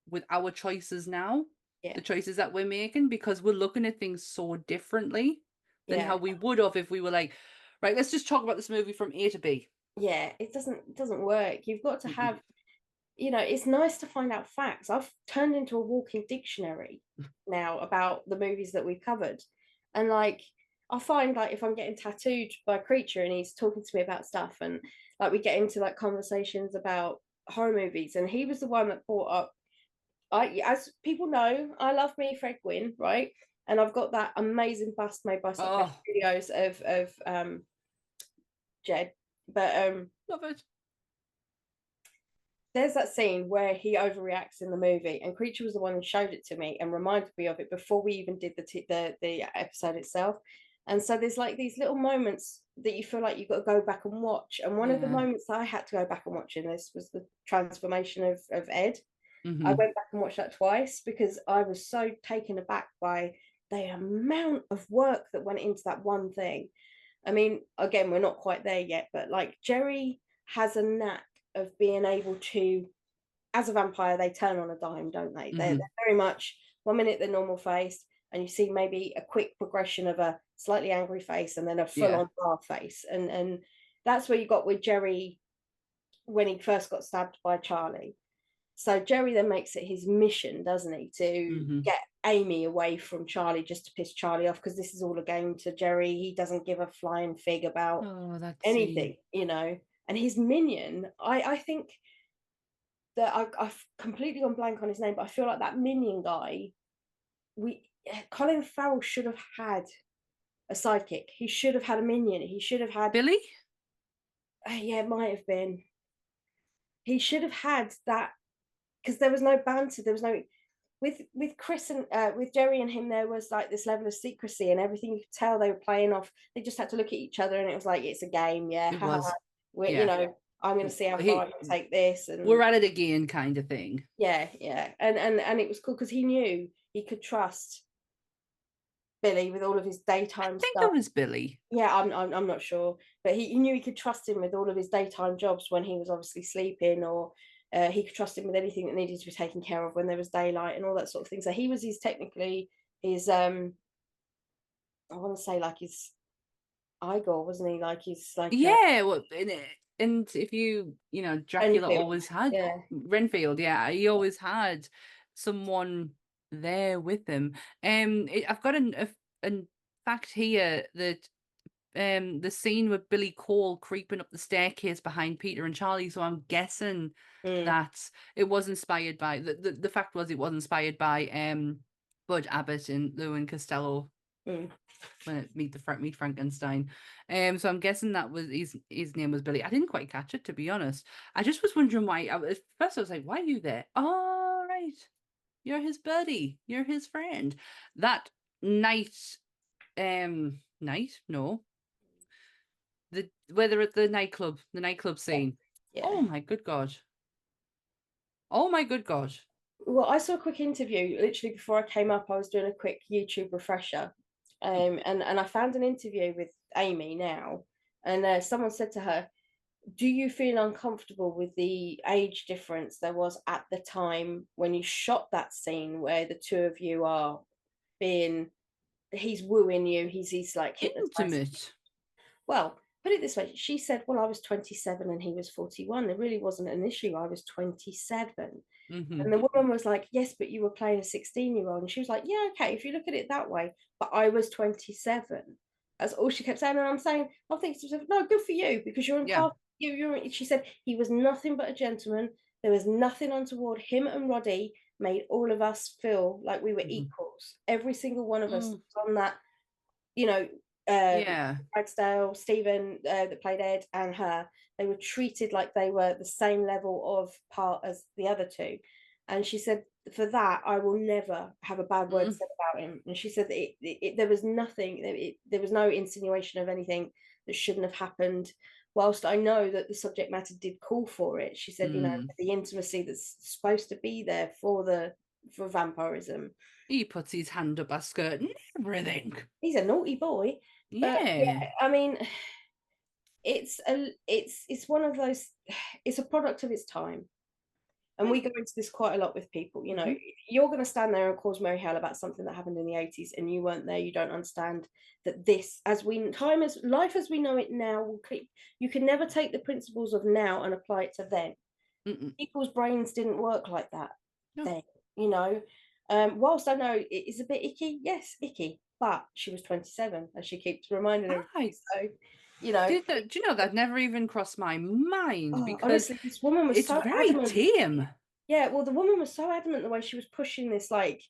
with our choices now, the choices that we're making, because we're looking at things so differently than how we would have if we were like, right, let's just talk about this movie from A to B. Yeah, it doesn't work. You've got to have, it's nice to find out facts. I've turned into a walking dictionary now about the movies that we've covered. And like, I find like if I'm getting tattooed by a creature and he's talking to me about stuff, and like we get into like conversations about horror movies, and he was the one that brought up as people know, I love me Fred Gwynn, right? And I've got that amazing bust made by Sucker Studios of Jed. But Love it. there's that scene where he overreacts in the movie, and Creature was the one who showed it to me and reminded me of it before we even did the episode itself. And so there's like these little moments that you feel like you've got to go back and watch. And one of the moments that I had to go back and watch in this was the transformation of Ed. I went back and watched that twice because I was so taken aback by the amount of work that went into that one thing. I mean, again, we're not quite there yet, but like Jerry has a knack of being able to, as a vampire, they turn on a dime, don't they? They're very much 1 minute they're normal face, and you see maybe a quick progression of a slightly angry face and then a full-on bar face. And that's where you got with Jerry when he first got stabbed by Charlie. So Jerry then makes it his mission, doesn't he, to get Amy away from Charlie, just to piss Charlie off, because this is all a game to Jerry. He doesn't give a flying fig about anything, you know. And his minion, I think that I've completely gone blank on his name, but I feel like that minion guy, Colin Farrell should have had a sidekick. He should have had a minion. He should have had Billy. Yeah, it might have been. He should have had that, because there was no banter. There was no with Chris and with Jerry and him. There was like this level of secrecy and everything. You could tell they were playing off. They just had to look at each other, and it was like, it's a game. Yeah, it was. You know, I'm going to see how far I can take this, and we're at it again, kind of thing. Yeah, and it was cool because he knew he could trust Billy with all of his daytime stuff. I think it was Billy. Yeah, I'm not sure, but he knew he could trust him with all of his daytime jobs when he was obviously sleeping, or he could trust him with anything that needed to be taken care of when there was daylight and all that sort of thing. So he was technically his I want to say like his Igor, wasn't he? Like he's like well, and if you know, Dracula Renfield. always had Renfield. Yeah, he always had someone there with him. I've got a fact here that the scene with Billy Cole creeping up the staircase behind Peter and Charlie. So I'm guessing that it was inspired by the fact was it was inspired by Bud Abbott and Lewin Costello. When it meet Frankenstein. So I'm guessing that was his name was Billy. I didn't quite catch it, to be honest. I just was wondering why. At first I was like, why are you there? Oh, right. You're his buddy. You're his friend. That night, no. Whether at the nightclub scene. Yeah. Oh my good God. Oh my good God. Well, I saw a quick interview literally before I came up. I was doing a quick YouTube refresher. And I found an interview with Amy now, and someone said to her, do you feel uncomfortable with the age difference there was at the time when you shot that scene where the two of you are he's wooing you, he's like intimate? Well, put it this way, she said, well, I was 27 and he was 41. There really wasn't an issue. I was 27. And the woman was like, yes, but you were playing a 16-year-old. And she was like, yeah, okay, if you look at it that way, but I was 27. That's all she kept saying. And I'm thinking to myself, no, good for you, because you're in part. She said he was nothing but a gentleman. There was nothing untoward. Him and Roddy made all of us feel like we were equals. Every single one of us was on that, you know, Ragsdale, Stephen, that played Ed, and her, they were treated like they were the same level of part as the other two. And she said, for that, I will never have a bad word said about him. And she said that there was nothing, there was no insinuation of anything that shouldn't have happened. Whilst I know that the subject matter did call for it, she said, you know, the intimacy that's supposed to be there for vampirism. He puts his hand up her skirt and everything. He's a naughty boy. Yeah, I mean, it's one of those. It's a product of its time, and we go into this quite a lot with people. You know, you're going to stand there and cause merry hell about something that happened in the 80s, and you weren't there. You don't understand that this, life as we know it now, will keep. You can never take the principles of now and apply it to then. People's brains didn't work like that then. You know, whilst I know it is a bit icky, yes, icky. But she was 27, as she keeps reminding everybody. So, you know, do you know that never even crossed my mind? Because honestly, this woman was it's so very adamant. tame. Yeah, well, the woman was so adamant the way she was pushing this like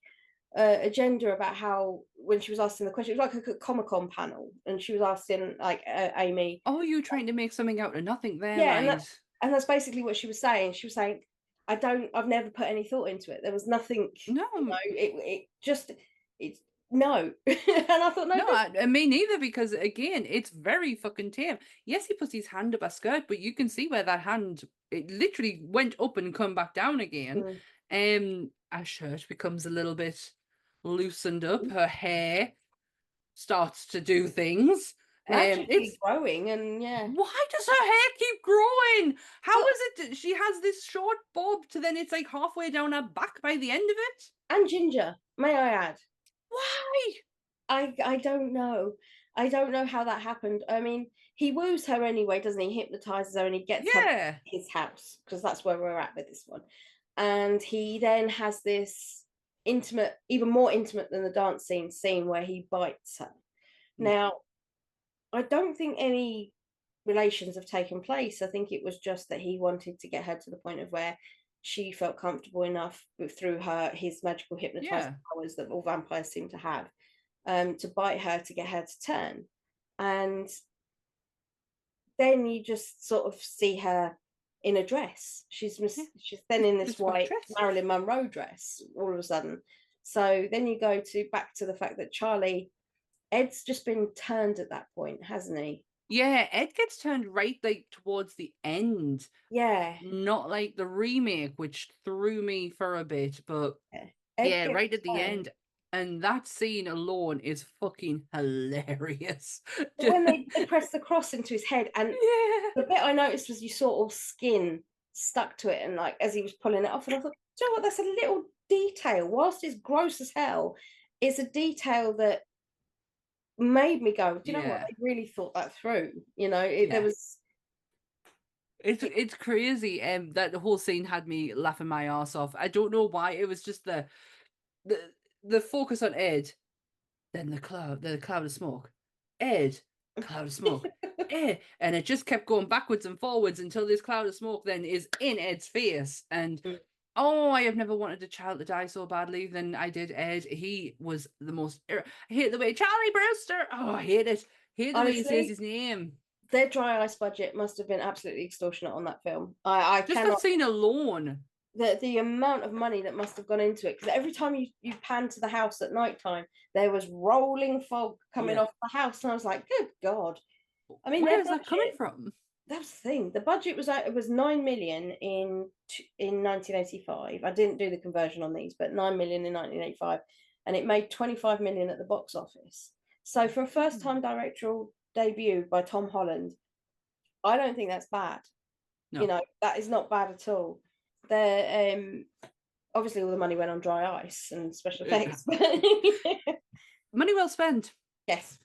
agenda about how when she was asking the question, it was like a Comic-Con panel, and she was asking like Amy. Oh, you trying to make something out of nothing there, Yeah, mate. and that's basically what she was saying. She was saying, I've never put any thought into it. There was nothing, No, it just, it's no. And I thought, no, no, me neither, because again, it's very fucking tame. Yes, he puts his hand up her skirt, but you can see where that hand, it literally went up and come back down again. Her shirt becomes a little bit loosened up. Her hair starts to do things. magically It's growing, and yeah. why does her hair keep growing? How is it that she has this short bob to then it's like halfway down her back by the end of it? And ginger, may I add. Why? I don't know. I don't know how that happened. I mean, he woos her anyway, doesn't he? Hypnotizes her and he gets her to Yeah. his house, because that's where we're at with this one. And he then has this intimate, even more intimate than the dance scene where he bites her. Now, I don't think any relations have taken place. I think it was just that he wanted to get her to the point of where she felt comfortable enough through his magical hypnotizing powers that all vampires seem to have, to bite her to get her to turn. And then you just sort of see her in a dress. She's then in this white Marilyn Monroe dress all of a sudden. So then you go back to the fact that Ed's just been turned at that point, hasn't he? Yeah, Ed gets turned right like towards the end. Yeah. Not like the remake, which threw me for a bit, but yeah, right at the end. And that scene alone is fucking hilarious. When they press the cross into his head, and the bit I noticed was you saw all skin stuck to it, and like as he was pulling it off, and I thought, do you know what, that's a little detail, whilst it's gross as hell, it's a detail that made me go, do you know what, they really thought that through, there was it's crazy. That the whole scene had me laughing my ass off. I don't know why. It was just the focus on Ed, then the cloud of smoke. Ed, cloud of smoke. Ed, and it just kept going backwards and forwards until this cloud of smoke then is in Ed's face. And oh, I have never wanted a child to die so badly than I did Ed. He was the most. I hate the way Charlie Brewster. Oh, I hate it. Hate the way he says his name. Their dry ice budget must have been absolutely extortionate on that film. I just cannot that scene alone. The amount of money that must have gone into it, because every time you pan to the house at nighttime, there was rolling fog coming off the house, and I was like, good God. I mean, where is that coming from? That's the thing. The budget was 9 million in 1985. I didn't do the conversion on these, but 9 million in 1985, and it made 25 million at the box office. So for a first-time directorial debut by Tom Holland, I don't think that's bad. No. That is not bad at all. Obviously all the money went on dry ice and special effects. Money well spent. Yes,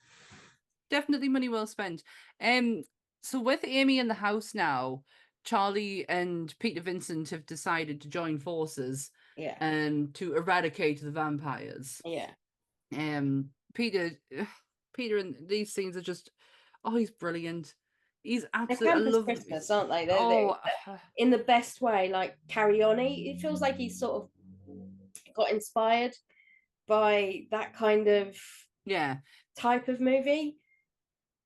definitely money well spent. So with Amy in the house now, Charlie and Peter Vincent have decided to join forces to eradicate the vampires. Peter and these scenes are just, he's brilliant. He's absolutely, I love Christmas, aren't they? They're in the best way, like Carry On. It feels like he's sort of got inspired by that kind of type of movie.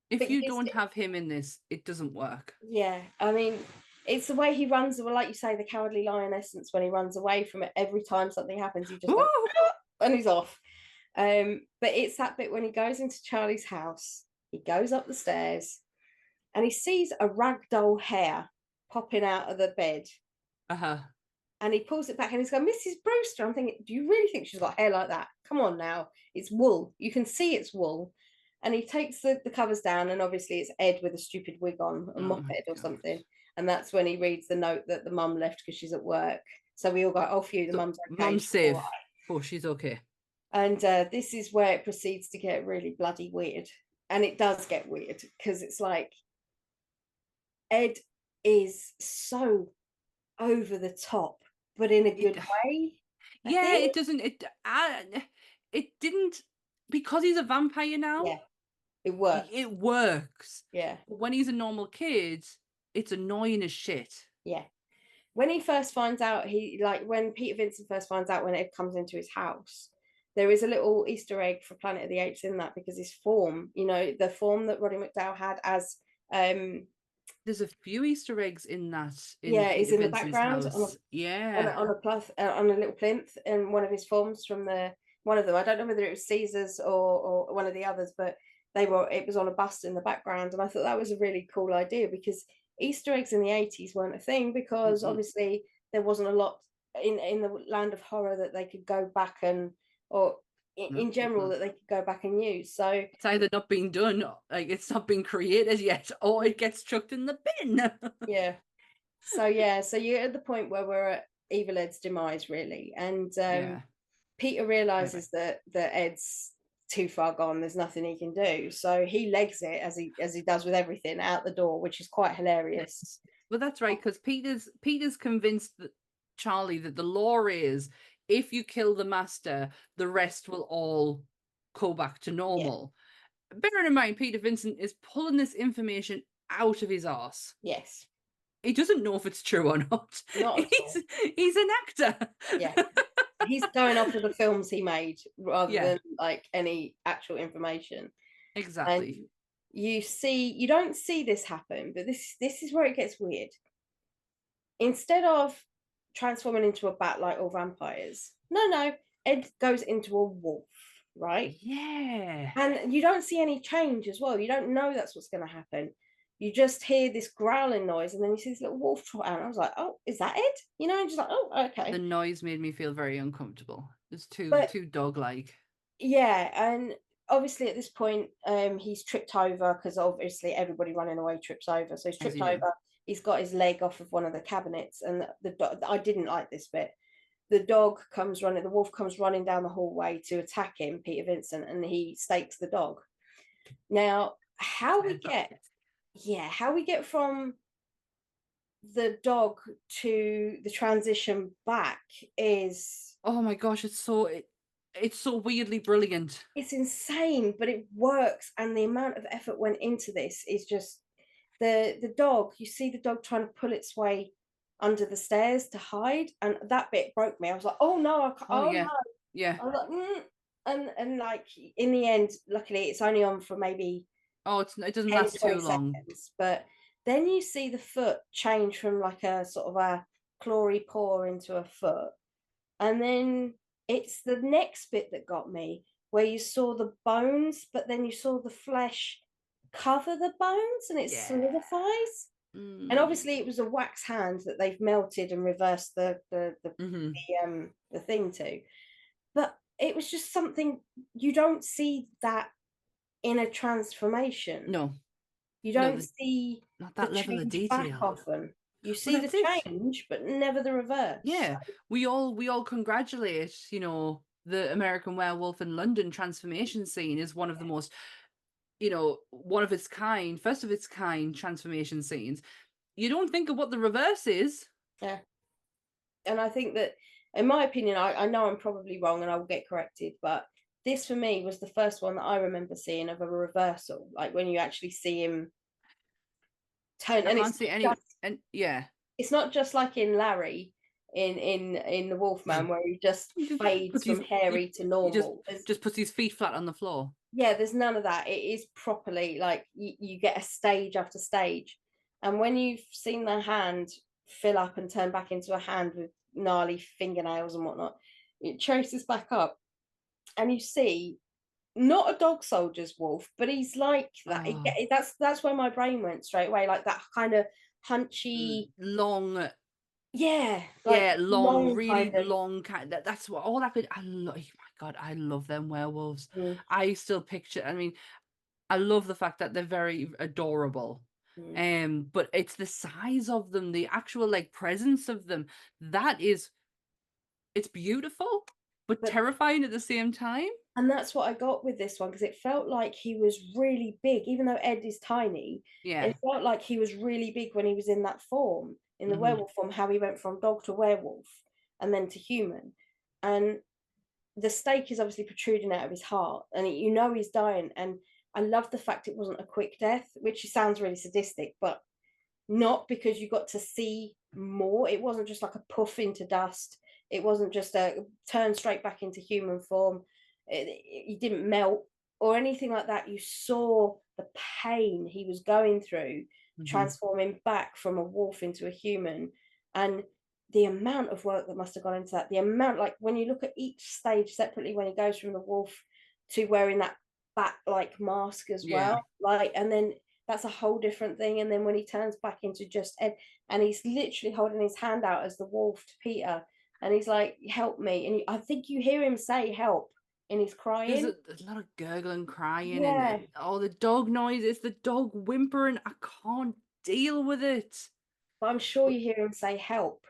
If you don't have him in this, it doesn't work. Yeah, I mean, it's the way he runs, like you say, the Cowardly Lion essence, when he runs away from it. Every time something happens, he just goes, and he's off. But it's that bit when he goes into Charlie's house, he goes up the stairs, and he sees a ragdoll hair popping out of the bed. And he pulls it back and he's going, Mrs. Brewster. I'm thinking, do you really think she's got hair like that? Come on now. It's wool. You can see it's wool. And he takes the covers down, and obviously it's Ed with a stupid wig on, a moped or something. And that's when he reads the note that the mum left because she's at work. So we all go, oh, phew, the mum's okay. Mum's safe. Right. Oh, she's okay. And this is where it proceeds to get really bloody weird. And it does get weird because it's like, Ed is so over the top, but in a good way. It doesn't. It didn't, because he's a vampire now. Yeah, it works. It works. Yeah. But when he's a normal kid, it's annoying as shit. Yeah. when he first finds out, when Peter Vincent first finds out when Ed comes into his house, there is a little Easter egg for Planet of the Apes in that, because his form, the form that Roddy McDowall had as there's a few Easter eggs in that is Peter in the Vincent's background house. on a little plinth, and one of his forms from one of them. I don't know whether it was Caesar's or one of the others, but it was on a bust in the background, and I thought that was a really cool idea, because Easter eggs in the 80s weren't a thing, because obviously there wasn't a lot in the land of horror that they could go back in general that they could go back and use. So it's either not being done, like it's not been created yet, or it gets chucked in the bin. yeah. So you're at the point where we're at Evil Ed's demise, really, and Peter realizes that Ed's too far gone. There's nothing he can do, so he legs it as he does with everything out the door, which is quite hilarious. Well, that's right, because Peter's convinced Charlie that the law is, if you kill the master, the rest will all go back to normal. Bearing in mind, Peter Vincent is pulling this information out of his arse. Yes. He doesn't know if it's true or not. He's an actor. Yeah. He's going off of the films he made rather than like any actual information. Exactly. And you don't see this happen, but this is where it gets weird. Instead of transforming into a bat like all vampires, no, Ed goes into a wolf, right? Yeah. And you don't see any change as well. You don't know that's what's going to happen. You just hear this growling noise, and then you see this little wolf trot out. And I was like, "Oh, is that Ed?" And just like, "Oh, okay." The noise made me feel very uncomfortable. It's too dog-like. Yeah, and obviously at this point, he's tripped over, because obviously everybody running away trips over. So he's tripped over. He's got his leg off of one of the cabinets, and I didn't like this bit. The wolf comes running down the hallway to attack him, Peter Vincent, and he stakes the dog. Now, how we get from the dog to the transition back is, oh my gosh, it's so weirdly brilliant. It's insane, but it works, and the amount of effort went into this is just the dog. You see the dog trying to pull its way under the stairs to hide, and that bit broke me. I was like, oh no, I can't, no. I was like, and like in the end, luckily it's only on for maybe it doesn't last too long seconds, but then you see the foot change from like a sort of a clawy paw into a foot, and then it's the next bit that got me, where you saw the bones, but then you saw the flesh cover the bones, and it solidifies. And obviously it was a wax hand that they've melted and reversed the thing to, but it was just something you don't see that in a transformation. No, you don't see not that level of detail often. You see the change, but never the reverse. Yeah, we all congratulate, the American Werewolf in London transformation scene is one of the most, one of its kind, first of its kind transformation scenes. You don't think of what the reverse is. Yeah. And I think that, in my opinion, I know I'm probably wrong and I will get corrected, but this for me was the first one that I remember seeing of a reversal, like when you actually see him turn. I can't see any, it's not just like in Larry in the Wolfman, where he just fades from hairy to normal. Just puts his feet flat on the floor. Yeah, there's none of that. It is properly like you get a stage after stage. And when you've seen the hand fill up and turn back into a hand with gnarly fingernails and whatnot, it traces back up, and you see not a dog soldier's wolf, but he's like that. That's where my brain went straight away, like that kind of hunchy, long. Yeah, long, really long. That's what all I could. I love. Oh my God, I love them werewolves. I still picture. I mean, I love the fact that they're very adorable. But it's the size of them, the actual like presence of them. It's beautiful, but terrifying at the same time. And that's what I got with this one, because it felt like he was really big, even though Ed is tiny. Yeah, it felt like he was really big when he was in that form, in the werewolf form. How he went from dog to werewolf, and then to human, and the stake is obviously protruding out of his heart, and he's dying. And I love the fact it wasn't a quick death, which sounds really sadistic, but not because you got to see more. It wasn't just like a puff into dust. It wasn't just a turn straight back into human form. You didn't melt or anything like that. You saw the pain he was going through, transforming back from a wolf into a human. And the amount of work that must have gone into that, the amount, like when you look at each stage separately, when he goes from the wolf to wearing that bat-like mask as well, like, and then that's a whole different thing. And then when he turns back into just Ed, and he's literally holding his hand out as the wolf to Peter, and he's like, help me. And I think you hear him say help in his crying. There's a lot of gurgling, crying, Yeah. and all the dog noise. It's the dog whimpering. I can't deal with it. But I'm sure you hear him say help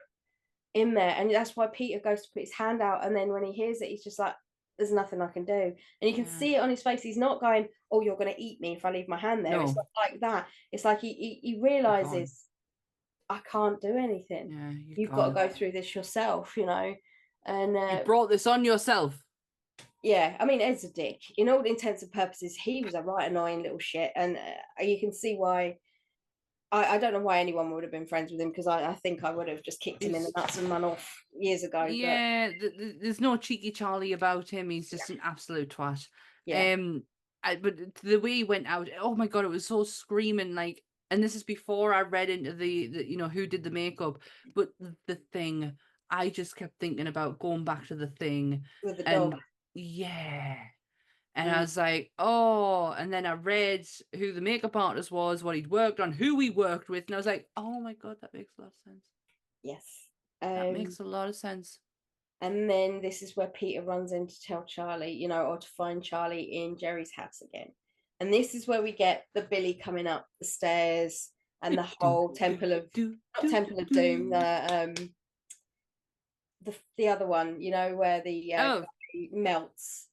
in there. And that's why Peter goes to put his hand out. And then when he hears it, he's just like, there's nothing I can do. And you can see it on his face. He's not going, oh, you're going to eat me if I leave my hand there. No. It's not like that. It's like he realizes, I can't do anything. Yeah, you've got to go through this yourself, you know. And you brought this on yourself. Yeah, I mean, Ed's a dick. In all intents and purposes, he was a right annoying little shit. And you can see why. I don't know why anyone would have been friends with him, because I think I would have just kicked him in the nuts and run off years ago. Yeah, but there's no cheeky Charlie about him. He's just an absolute twat. Yeah. But the way he went out, oh my God, it was so screaming. Like, and this is before I read into the you know, who did the makeup. But the Thing, I just kept thinking about going back to the Thing. With the dog. Yeah. And I was like, oh, and then I read who the makeup artist was, what he'd worked on, who he worked with, and I was like, oh my God, that makes a lot of sense. Yes. That makes a lot of sense. And then this is where Peter runs in to tell Charlie, you know, or to find Charlie in Jerry's house again. And this is where we get the Billy coming up the stairs and the whole Temple of Doom, the other one, you know, where the melts.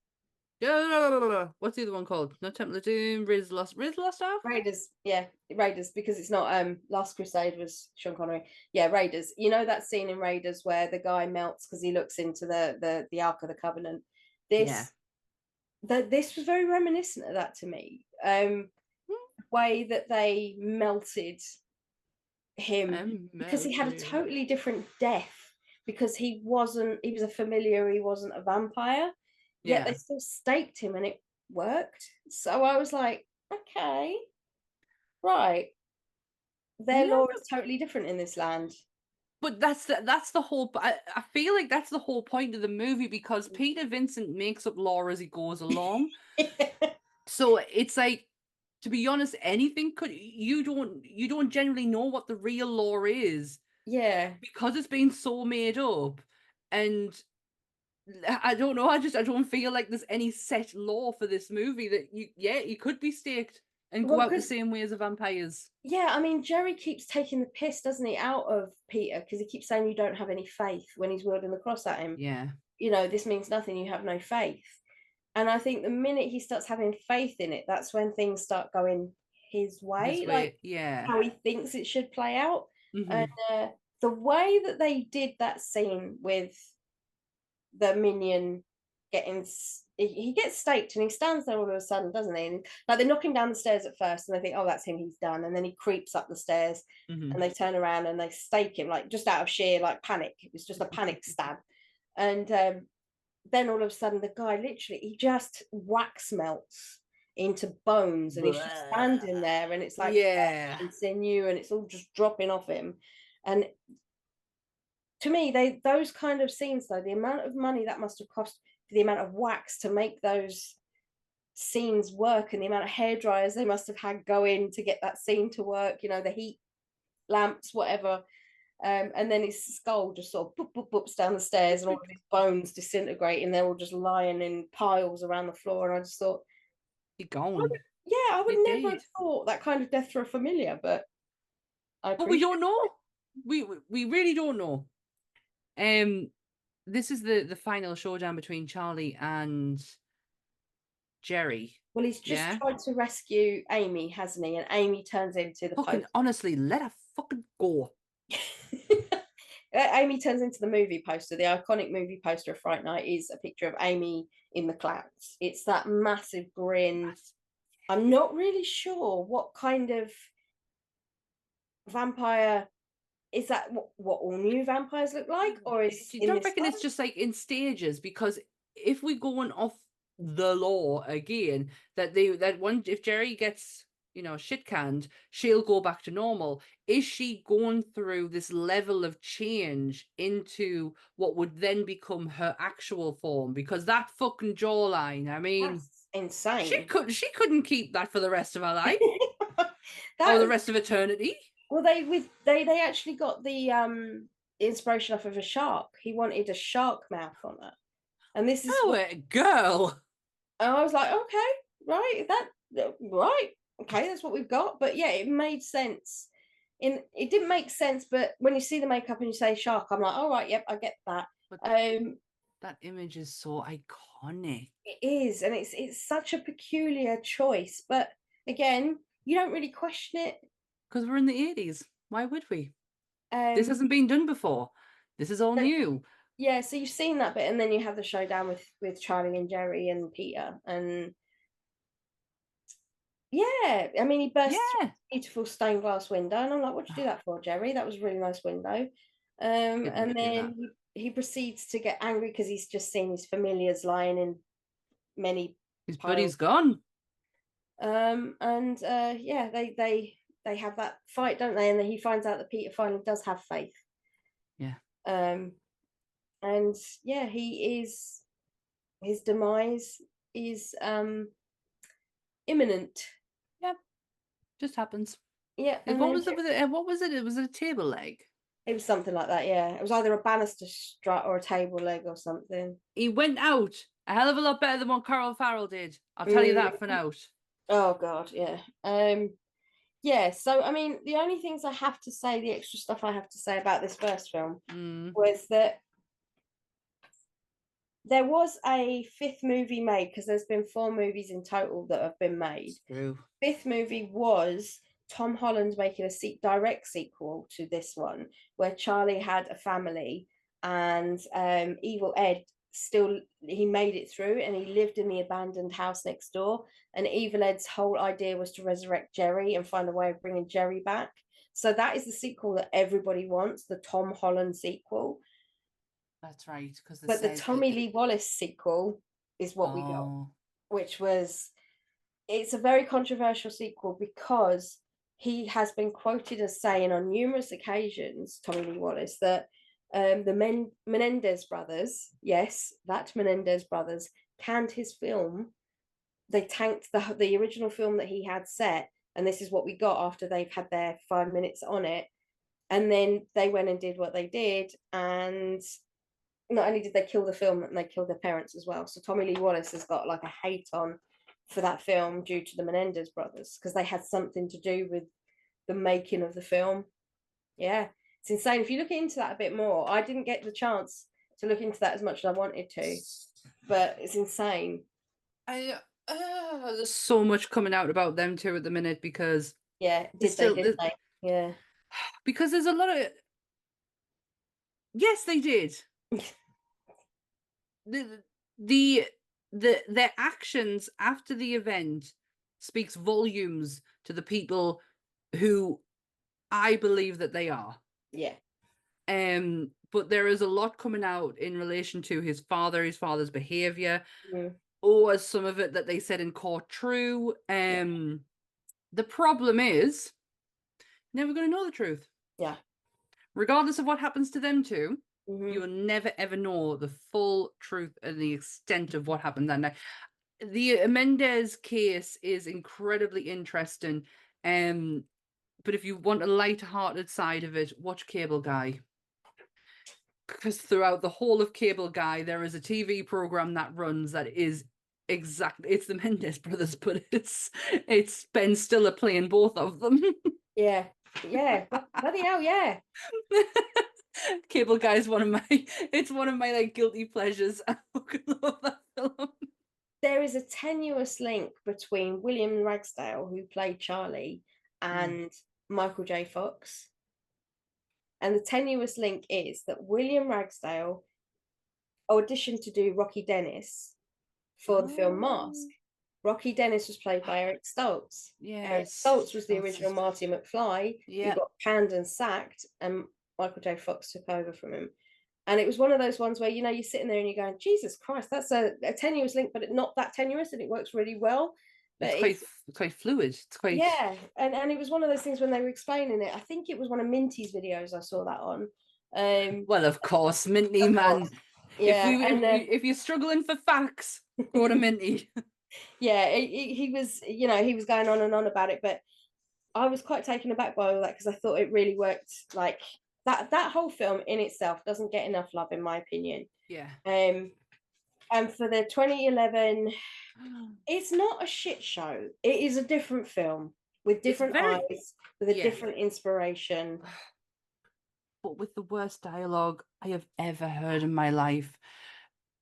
What's the other one called? No, Temple of Doom, Riz Lost Ark? Raiders, yeah, Raiders, because it's not Last Crusade was Sean Connery. Yeah, Raiders. You know that scene in Raiders where the guy melts because he looks into the Ark of the Covenant. This was very reminiscent of that to me. Way that they melted him because he had a totally different death, because he was a familiar, he wasn't a vampire. Yet they still staked him and it worked. So I was like, okay, right. Their law is totally different in this land. But that's the whole. I feel like that's the whole point of the movie, because Peter Vincent makes up lore as he goes along. So it's like, to be honest, anything could you don't generally know what the real lore is. Yeah, because it's been so made up, and I don't know. I don't feel like there's any set law for this movie that you could be staked and go out the same way as the vampires. Yeah, I mean, Jerry keeps taking the piss, doesn't he, out of Peter, because he keeps saying you don't have any faith when he's wielding the cross at him. Yeah. You know, this means nothing, you have no faith. And I think the minute he starts having faith in it, that's when things start going his way, like how he thinks it should play out. And the way that they did that scene with the minion he gets staked and he stands there all of a sudden, doesn't he? And like, they knock him down the stairs at first and they think, oh, that's him, he's done. And then he creeps up the stairs and they turn around and they stake him, like, just out of sheer like panic. It was just a panic stab. And then all of a sudden the guy literally, he just wax melts into bones, and he's just standing there, and it's like and sinew, and it's all just dropping off him. And to me, those kind of scenes, though, the amount of money that must have cost for the amount of wax to make those scenes work, and the amount of hair dryers they must have had go in to get that scene to work, you know, the heat lamps, whatever. And then his skull just sort of boops down the stairs, and all of his bones disintegrate, and they're all just lying in piles around the floor. And I just thought, you're gone. I would never have thought that kind of death for a familiar, but we don't know. We really don't know. This is the final showdown between Charlie and Jerry. Well, he's just tried to rescue Amy, hasn't he? And Amy turns into the fucking poster. Honestly, let her fucking go. Amy turns into the movie poster. The iconic movie poster of Fright Night is a picture of Amy in the clouds. It's that massive grin. I'm not really sure what kind of vampire, is that what all new vampires look like, or is You in don't this reckon one? it's just like in stages? Because if we're going off the law again, if Jerry gets, shit canned, she'll go back to normal. Is she going through this level of change into what would then become her actual form? Because that fucking jawline, I mean, That's insane. she couldn't keep that for the rest of her life or That the rest of eternity. well, they actually got the inspiration off of a shark. He wanted a shark mouth on her, and this is Oh, girl. and I was like, okay, right, right, okay, that's what we've got. But yeah, it made sense. It didn't make sense, but when you see the makeup and you say shark, I'm like, all right, yep, I get that. But Um, that image is so iconic. it is, and it's such a peculiar choice. But again, you don't really question it. Because we're in the 80s. Why would we? This Um, hasn't been done before. This is all but new. yeah, so you've seen that bit, and then you have the showdown with Charlie and Jerry and Peter, and yeah, I mean, he burst through Yeah. a beautiful stained glass window, and I'm like, what'd you do that for, Jerry? That was a really nice window. Didn't And do that. then he proceeds to get angry because he's just seen his familiars lying in many His piles. buddy's gone. And yeah, they have that fight, don't they? And then he finds out that Peter finally does have faith. Yeah. And yeah, his demise is imminent. Yeah. Just happens. Yeah. And What then was it with it? What was it? Was it a table leg? it was something like that, yeah. It was either a banister strut or a table leg or something. He went out a hell of a lot better than what Colin Farrell did. I'll tell you that for now. Oh god, yeah. Yeah, so I mean, the only things I have to say, the extra stuff I have to say about this first film was that there was a fifth movie made, because there's been 4 movies in total that have been made. True. Fifth movie was Tom Holland making a direct sequel to this one, where Charlie had a family and Evil Ed he made it through and he lived in the abandoned house next door, and Evil Ed's whole idea was to resurrect Jerry and find a way of bringing Jerry back. So that is the sequel that everybody wants, the Tom Holland sequel. That's right, because the Tommy Lee Wallace sequel is what we got, which was, it's a very controversial sequel because he has been quoted as saying on numerous occasions, Tommy Lee Wallace, that the Menendez brothers, yes, that Menendez brothers canned his film. They tanked the original film that he had set, and this is what we got after they've had their 5 minutes on it. And then they went and did what they did, and not only did they kill the film, and they killed their parents as well. So Tommy Lee Wallace has got like a hate on for that film due to the Menendez brothers, because they had something to do with the making of the film. Yeah, it's insane. If you look into that a bit more, I didn't get the chance to look into that as much as I wanted to, but it's insane. There's so much coming out about them two at the minute, because yeah, did they? Yeah, because there's a lot of, yes, they did. Their actions after the event speaks volumes to the people who I believe that they are. Yeah. But there is a lot coming out in relation to his father's behavior, or as some of it that they said in court true. The problem is, never going to know the truth. Yeah. Regardless of what happens to them two, you will never ever know the full truth and the extent of what happened that night. The Mendez case is incredibly interesting. But if you want a light-hearted side of it, watch Cable Guy. Because throughout the whole of Cable Guy, there is a TV program that runs that is exactly, it's the Mendez brothers, but it's Ben Stiller playing both of them. Yeah. Bloody hell, yeah. Cable Guy is one of my like guilty pleasures. I fucking love that film. There is a tenuous link between William Ragsdale, who played Charlie, and Michael J. Fox. And the tenuous link is that William Ragsdale auditioned to do Rocky Dennis for the film Mask, Rocky Dennis was played by Eric Stoltz. Eric Yes. Stoltz was the Stoltz original is- Marty McFly, Yeah. who got canned and sacked, and Michael J. Fox took over from him. And it was one of those ones where, you know, you're sitting there and you're going, Jesus Christ, that's a tenuous link, but not that tenuous, and it works really well. But It's quite fluid. It's quite and it was one of those things when they were explaining it. I think it was one of Minty's videos I saw that on. Well, of course, Minty, Of man. course. Yeah, If you're struggling for facts, go to Minty. yeah, he was, you know, he was going on and on about it, but I was quite taken aback by all that because I thought it really worked. Like that whole film in itself doesn't get enough love, in my opinion. Yeah. And for the 2011, it's not a shit show. It is a different film with different eyes, with a different inspiration. But with the worst dialogue I have ever heard in my life.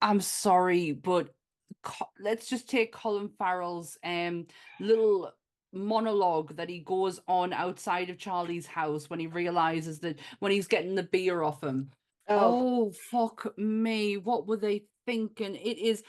I'm sorry, but let's just take Colin Farrell's little monologue that he goes on outside of Charlie's house when he realizes that when he's getting the beer off him. Oh fuck me, what were they thinking? It is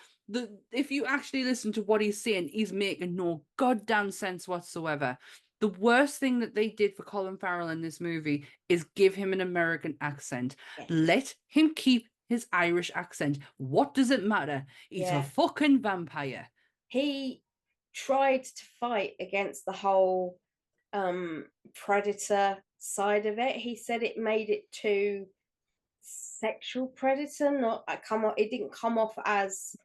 if you actually listen to what he's saying, he's making no goddamn sense whatsoever. The worst thing that they did for Colin Farrell in this movie is give him an American accent. Yes. Let him keep his Irish accent. What does it matter? He's a fucking vampire. He tried to fight against the whole predator side of it. He said it made it too sexual predator, it didn't come off as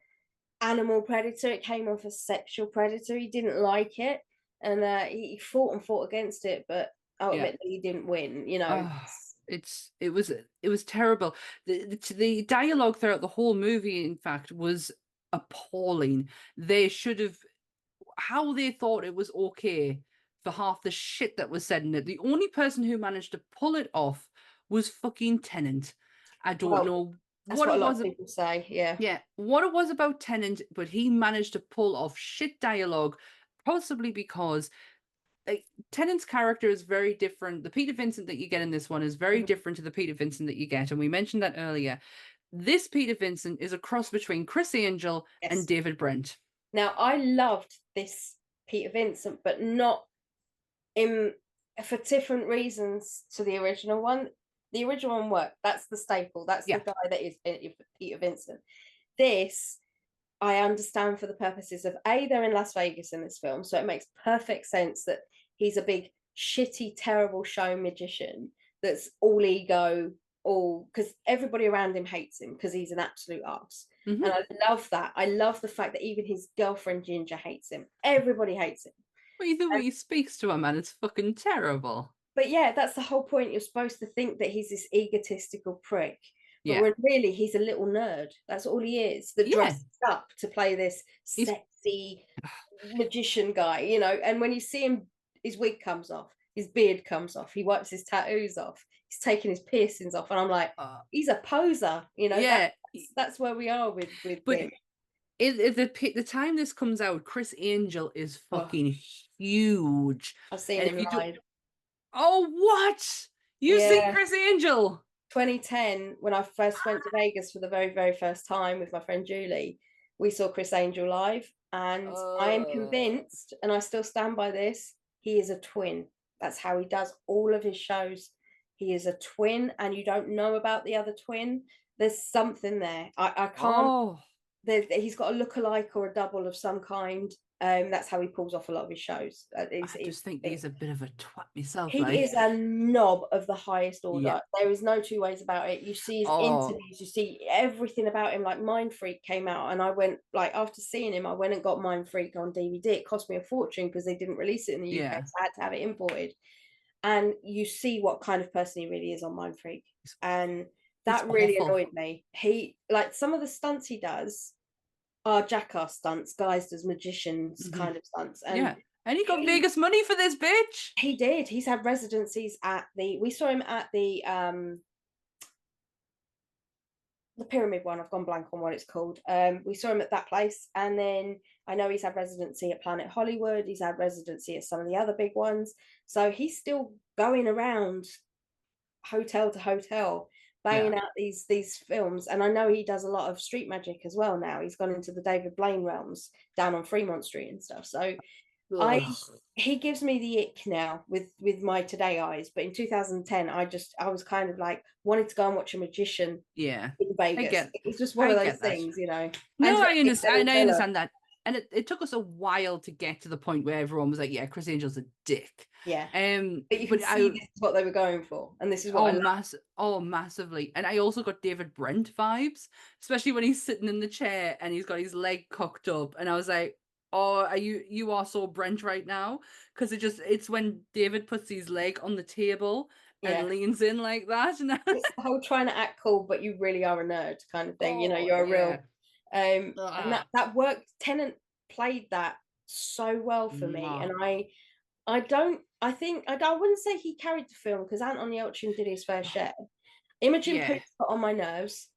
animal predator, it came off as sexual predator. He didn't like it, and he fought against it, but ultimately he didn't win, you know. It was terrible. The dialogue throughout the whole movie, in fact, was appalling. They should have, how they thought it was okay for half the shit that was said in it. The only person who managed to pull it off was fucking Tennant. I don't know what a lot of people say. Yeah, what it was about Tennant, but he managed to pull off shit dialogue, possibly because Tennant's character is very different. The Peter Vincent that you get in this one is very different to the Peter Vincent that you get, and we mentioned that earlier. This Peter Vincent is a cross between Chris Angel and David Brent. Now, I loved this Peter Vincent, but not for different reasons to the original one. The original one worked. That's the staple. That's the guy that is Peter Vincent. This, I understand for the purposes of they're in Las Vegas in this film, so it makes perfect sense that he's a big, shitty, terrible show magician that's all ego, because everybody around him hates him because he's an absolute arse. And I love that. I love the fact that even his girlfriend Ginger hates him. Everybody hates him. Well, the way he speaks to a man, it's fucking terrible. But yeah, that's the whole point. You're supposed to think that he's this egotistical prick. But when really he's a little nerd. That's all he is. That dresses up to play this sexy magician guy, you know. And when you see him, his wig comes off, his beard comes off, he wipes his tattoos off, he's taking his piercings off, and I'm like, he's a poser, you know. That's where we are with him. The time this comes out, Chris Angel is fucking huge. I've seen him live. Oh, what? You've seen Chris Angel? 2010, when I first went to Vegas for the very, very first time with my friend Julie, we saw Chris Angel live, and I am convinced, and I still stand by this, he is a twin. That's how he does all of his shows. He is a twin, and you don't know about the other twin. There's something there. I can't. He's got a lookalike or a double of some kind. That's how he pulls off a lot of his shows. I just think he's a bit of a twat myself. He is a knob of the highest order. There is no two ways about it. You see his interviews, you see everything about him. Like Mind Freak came out, and I went, like, after seeing him, I went and got Mind Freak on DVD. It cost me a fortune because they didn't release it in the UK, so I had to have it imported. And you see what kind of person he really is on Mind Freak, and that really annoyed me. He, like, some of the stunts he does are jackass stunts, guised as magicians kind of stunts. And and he got Vegas money for this, bitch. He did. He's had residencies at we saw him at the Pyramid one. I've gone blank on what it's called. We saw him at that place, and then I know he's had residency at Planet Hollywood. He's had residency at some of the other big ones. So he's still going around hotel to hotel. banging out these films. And I know he does a lot of street magic as well now. He's gone into the David Blaine realms down on Fremont Street and stuff. So Ugh. he gives me the ick now with my today eyes. But in 2010, I was kind of like wanted to go and watch a magician Yeah. in Vegas. It was just one I of those get that. things, you know. No, I understand. I understand that. And it took us a while to get to the point where everyone was like, yeah, Chris Angel's a dick. Yeah. But you can see this is what they were going for. And this is what massively. And I also got David Brent vibes, especially when he's sitting in the chair and he's got his leg cocked up. And I was like, oh, you are so Brent right now? Because it's when David puts his leg on the table and leans in like that. And it's the whole trying to act cool, but you really are a nerd kind of thing. You know, you're a real and that worked. Tennant played that so well for me. And I wouldn't say he carried the film because Ant on the Elchin did his fair share. Imogen Poots got on my nerves.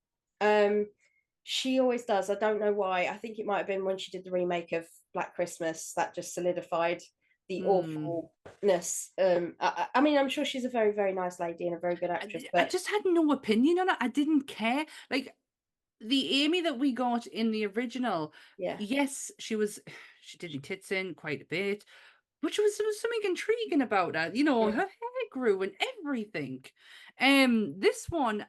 She always does. I don't know why. I think it might have been when she did the remake of Black Christmas that just solidified the awfulness. I mean, I'm sure she's a very, very nice lady and a very good actress. But I just had no opinion on it. I didn't care. Like the Amy that we got in the original, yes, she did her tits in quite a bit, which was something intriguing about her. You know, her hair grew and everything. This one,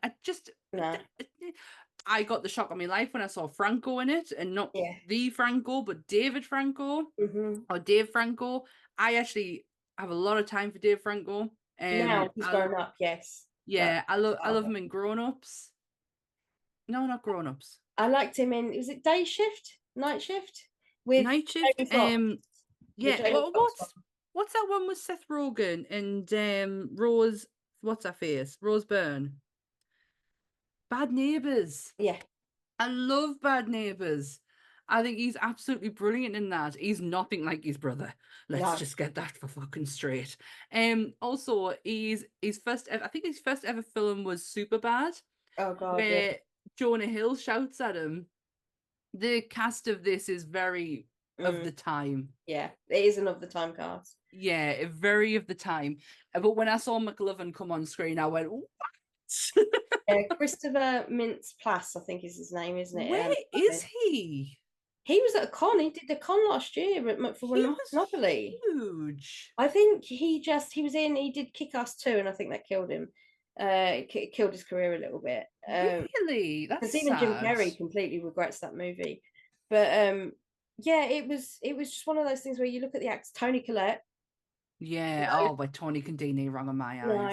I got the shock of my life when I saw Franco in it, and not the Franco, but David Franco or Dave Franco. I actually have a lot of time for Dave Franco. Now he's grown up, yes. Yeah, I love him in Grown Ups. No, not Grown Ups. I liked him in, was it Night Shift? Night Shift. Yeah. Well, what's that one with Seth Rogen and Rose? What's her face? Rose Byrne. Bad Neighbours. Yeah. I love Bad Neighbours. I think he's absolutely brilliant in that. He's nothing like his brother. Let's just get that for fucking straight. Also, his first ever film was Superbad. Oh god. Where Jonah Hill shouts at him. The cast of this is very of the time. Yeah, it is an of the time cast. Yeah, very of the time. But when I saw McLovin come on screen, I went, what? Christopher Mintz-Plasse, I think is his name, isn't it? Where is he? He was at a con. He did the con last year for Monopoly. Huge. I think he did Kick-Ass 2, and I think that killed him. Killed his career a little bit. Really? That's because even Jim Carrey completely regrets that movie. But it was just one of those things where you look at the acts. Toni Collette. Yeah. No. Oh, but Toni Condini wrong on my eyes. No.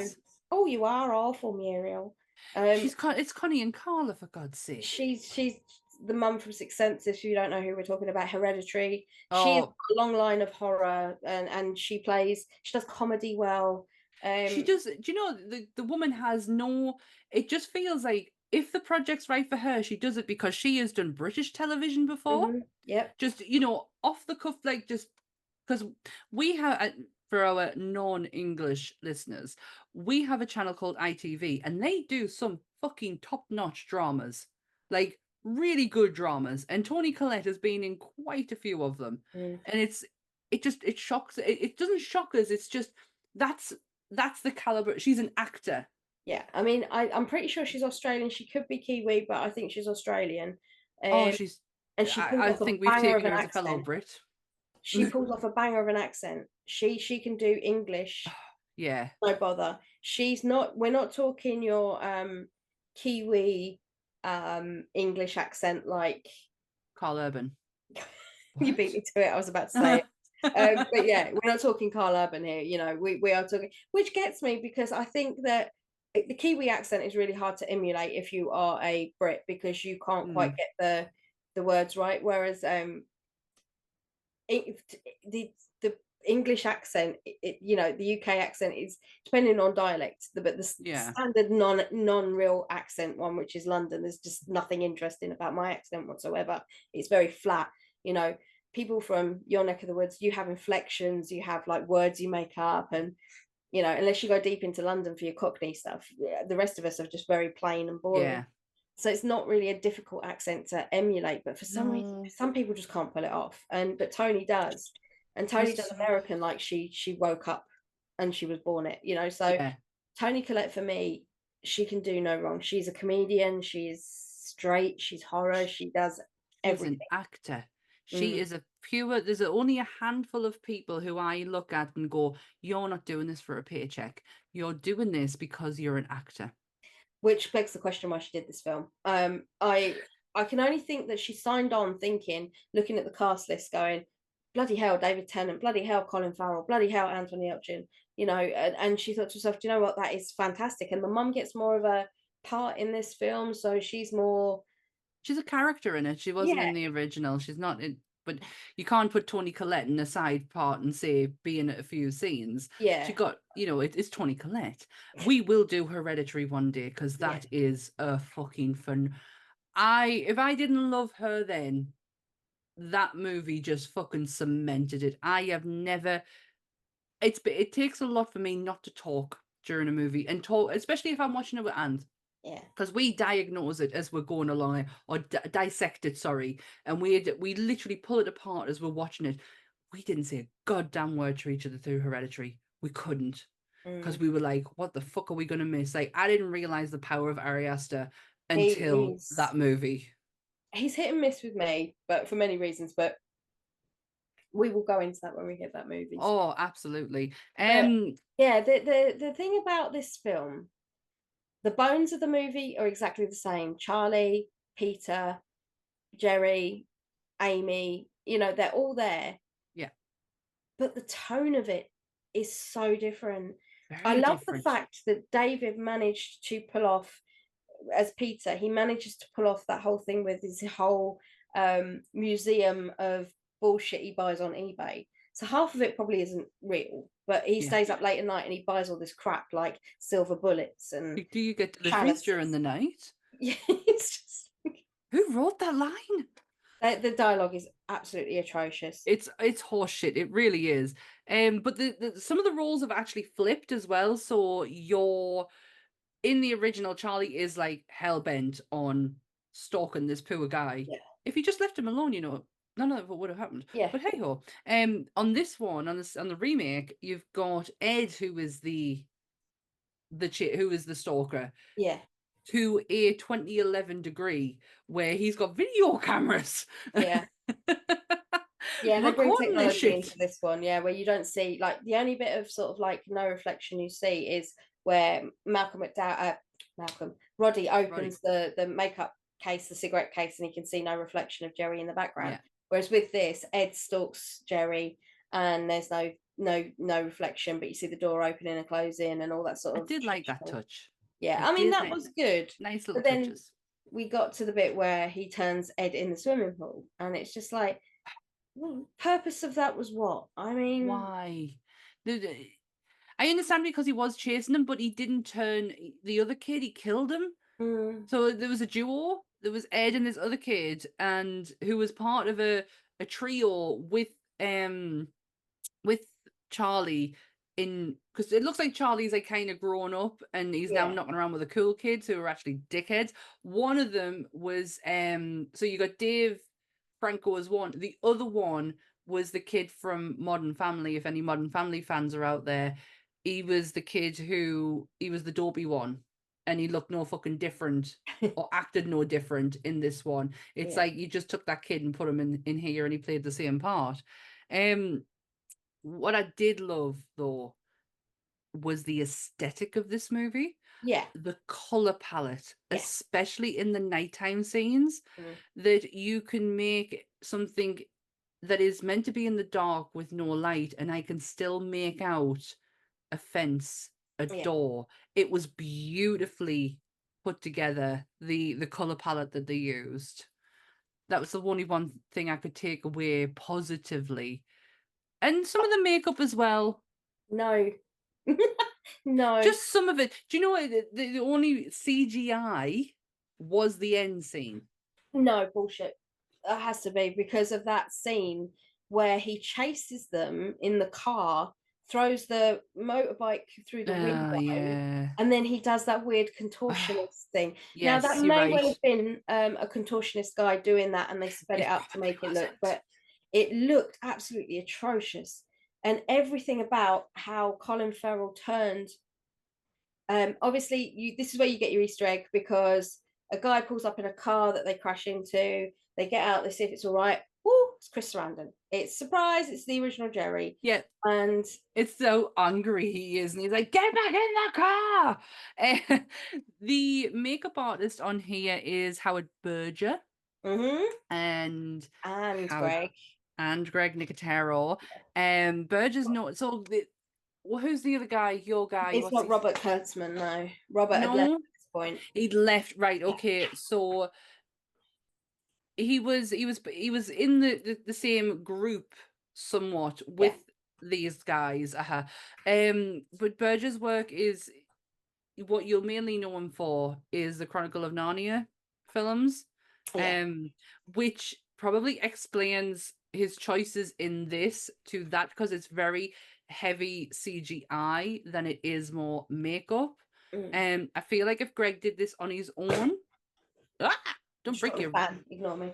Oh, you are awful, Muriel. It's Connie and Carla, for God's sake. She's the mum from Sixth Sense. If you don't know who we're talking about, Hereditary. She has a long line of horror, and she does comedy well. She does. Do you know the woman has no? It just feels like if the project's right for her, she does it because she has done British television before. Yep. Just off the cuff, like just because we have. For our non-English listeners, we have a channel called ITV, and they do some fucking top-notch dramas, like really good dramas. And Toni Collette has been in quite a few of them, and it shocks. It doesn't shock us. It's just that's the caliber. She's an actor. Yeah, I mean, I'm pretty sure she's Australian. She could be Kiwi, but I think she's Australian. I think we've taken her as a fellow Brit. She pulls off a banger of an accent. She can do English. Yeah. No bother. We're not talking your Kiwi English accent like Carl Urban. You beat me to it. I was about to say it. But yeah, we're not talking Carl Urban here. We are talking, which gets me because I think that the Kiwi accent is really hard to emulate if you are a Brit because you can't quite get the words right. Whereas the English accent, the UK accent is depending on dialect, but the standard non-real accent one, which is London, there's just nothing interesting about my accent whatsoever. It's very flat. People from your neck of the woods, you have inflections, you have like words you make up, and unless you go deep into London for your Cockney stuff, the rest of us are just very plain and boring. So it's not really a difficult accent to emulate, but for some reason, some people just can't pull it off. But Toni does. And Toni does American like she woke up and she was born it, So Toni Collette for me she can do no wrong. She's a comedian. She's straight. She's horror. She does She's an everything. actor. She Mm. is a pure. There's only a handful of people who I look at and go, "You're not doing this for a paycheck. You're doing this because you're an actor." Which begs the question why she did this film. I can only think that she signed on thinking, looking at the cast list, going, bloody hell, David Tennant, bloody hell, Colin Farrell, bloody hell, Anthony Elchin, and she thought to herself, do you know what, that is fantastic. And the mum gets more of a part in this film, so she's more. She's a character in it. She wasn't Yeah. in the original. She's not in. But you can't put Toni Collette in a side part and say be in a few scenes. Yeah. She got, it's Toni Collette. We will do Hereditary one day because that is a fucking fun. If I didn't love her then, that movie just fucking cemented it. I have never. It takes a lot for me not to talk during a movie and talk, especially if I'm watching it with Anne. Yeah. Because we diagnose it as we're going along, or dissect it, sorry, and we literally pull it apart as we're watching it. We didn't say a goddamn word to each other through Hereditary. We couldn't, because we were like, "What the fuck are we gonna miss?" Like, I didn't realize the power of Ari Aster until that movie. He's hit and miss with me, but for many reasons. But we will go into that when we get that movie. Oh, absolutely. Yeah, the thing about this film, the bones of the movie are exactly the same. Charlie, Peter, Jerry, Amy, they're all there. Yeah. But the tone of it is so different. Very I love different. the fact that David managed to pull off, as Peter, he manages to pull off that whole thing with his whole museum of bullshit he buys on eBay. So half of it probably isn't real, but he stays up late at night and he buys all this crap like silver bullets and. Do you get deliveries during the night? Yeah, it's just. Who wrote that line? The dialogue is absolutely atrocious. It's horseshit. It really is. But some of the roles have actually flipped as well. So in the original, Charlie is like hell bent on stalking this poor guy. Yeah. If he just left him alone, none of it would have happened. Yeah. But hey ho. On this one, on the remake, you've got Ed, who is the stalker. Yeah. To a 2011 degree where he's got video cameras. Yeah. Yeah, they bring technology into this one, where you don't see, like, the only bit of sort of like no reflection you see is where Roddy opens the makeup case, the cigarette case, and he can see no reflection of Jerry in the background. Whereas with this, Ed stalks Jerry and there's no reflection, but you see the door opening and closing and all that sort of. I did like that touch. Yeah, I mean, that was good. Nice little Then touches. we got to the bit where he turns Ed in the swimming pool, and it's just like, well, purpose of that was what? I mean, why? I understand because he was chasing him, but he didn't turn the other kid. He killed him. So there was a duo. There was Ed and this other kid, and who was part of a trio with Charlie. Because it looks like Charlie's like kind of grown up and he's now knocking around with the cool kids who are actually dickheads. One of them was so you got Dave Franco as one. The other one was the kid from Modern Family. If any Modern Family fans are out there, he was the kid he was the dopey one, and he looked no fucking different or acted no different in this one. It's like you just took that kid and put him in here and he played the same part. What I did love though was the aesthetic of this movie. Yeah. The color palette, especially in the nighttime scenes, that you can make something that is meant to be in the dark with no light, and I can still make out a fence, a door. It was beautifully put together, the color palette that they used. That was the only one thing I could take away positively. And some of the makeup as well. No. No. Just some of it. Do you know what? The only CGI was the end scene. No, bullshit. It has to be because of that scene where he chases them in the car, throws the motorbike through the window, and then he does that weird contortionist thing. Yes, now, that may well have been a contortionist guy doing that, and they sped it up to make it look, but it looked absolutely atrocious. And everything about how Colin Farrell turned Obviously, this is where you get your Easter egg, because a guy pulls up in a car that they crash into. They get out, they see if it's all right. Woo, it's Chris Sarandon. It's surprise, it's the original Jerry. Yeah. And it's so angry he is, and he's like, get back in the car. The makeup artist on here is Howard Berger. And Greg. And Greg Nicotero. Berger's not, so who's the other guy? Your guy? It's not Robert Kurtzman, no. Robert had left at this point. He'd left, right? Okay, so he was in the same group somewhat with these guys. But Berger's work is what you'll mainly know him for is the Chronicle of Narnia films, which probably explains his choices in this to that, because it's very heavy CGI than it is more makeup. I feel like if Greg did this on his own, don't break your ignore me.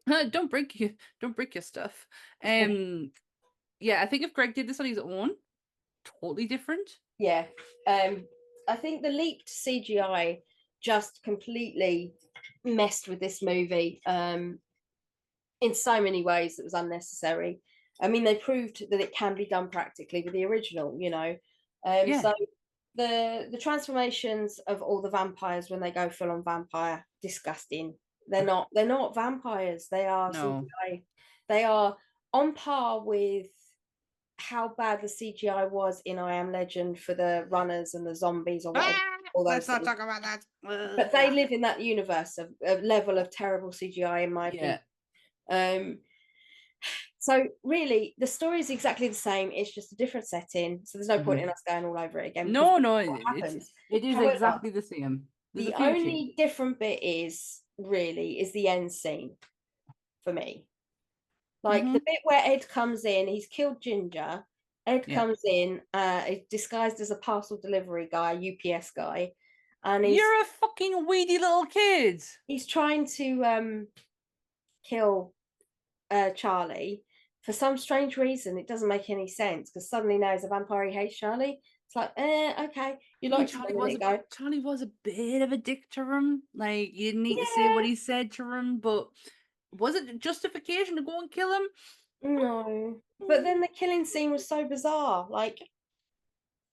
don't break your stuff. Yeah, I think if Greg did this on his own, totally different. Yeah. I think the leaped CGI just completely messed with this movie in so many ways that was unnecessary. I mean, they proved that it can be done practically with the original, you know. So the transformations of all the vampires when they go full on vampire, disgusting. They're not vampires. They are CGI. They are on par with how bad the CGI was in I Am Legend for the runners and the zombies or whatever. Let's not talk about that. But they live in that universe of level of terrible CGI, in my opinion. So really, the story is exactly the same. It's just a different setting. So there's no point in us going all over it again. No, it is exactly the same. The only different bit is the end scene for me. Like the bit where Ed comes in, he's killed Ginger. Ed comes in, disguised as a parcel delivery guy, UPS guy, and you're a fucking weedy little kid. He's trying to kill Charlie for some strange reason. It doesn't make any sense, because suddenly now he's a vampire, he hates Charlie. It's like, okay, you like Charlie was a bit of a dick to him. Like, you didn't need to say what he said to him, but was it justification to go and kill him? No. But then the killing scene was so bizarre, like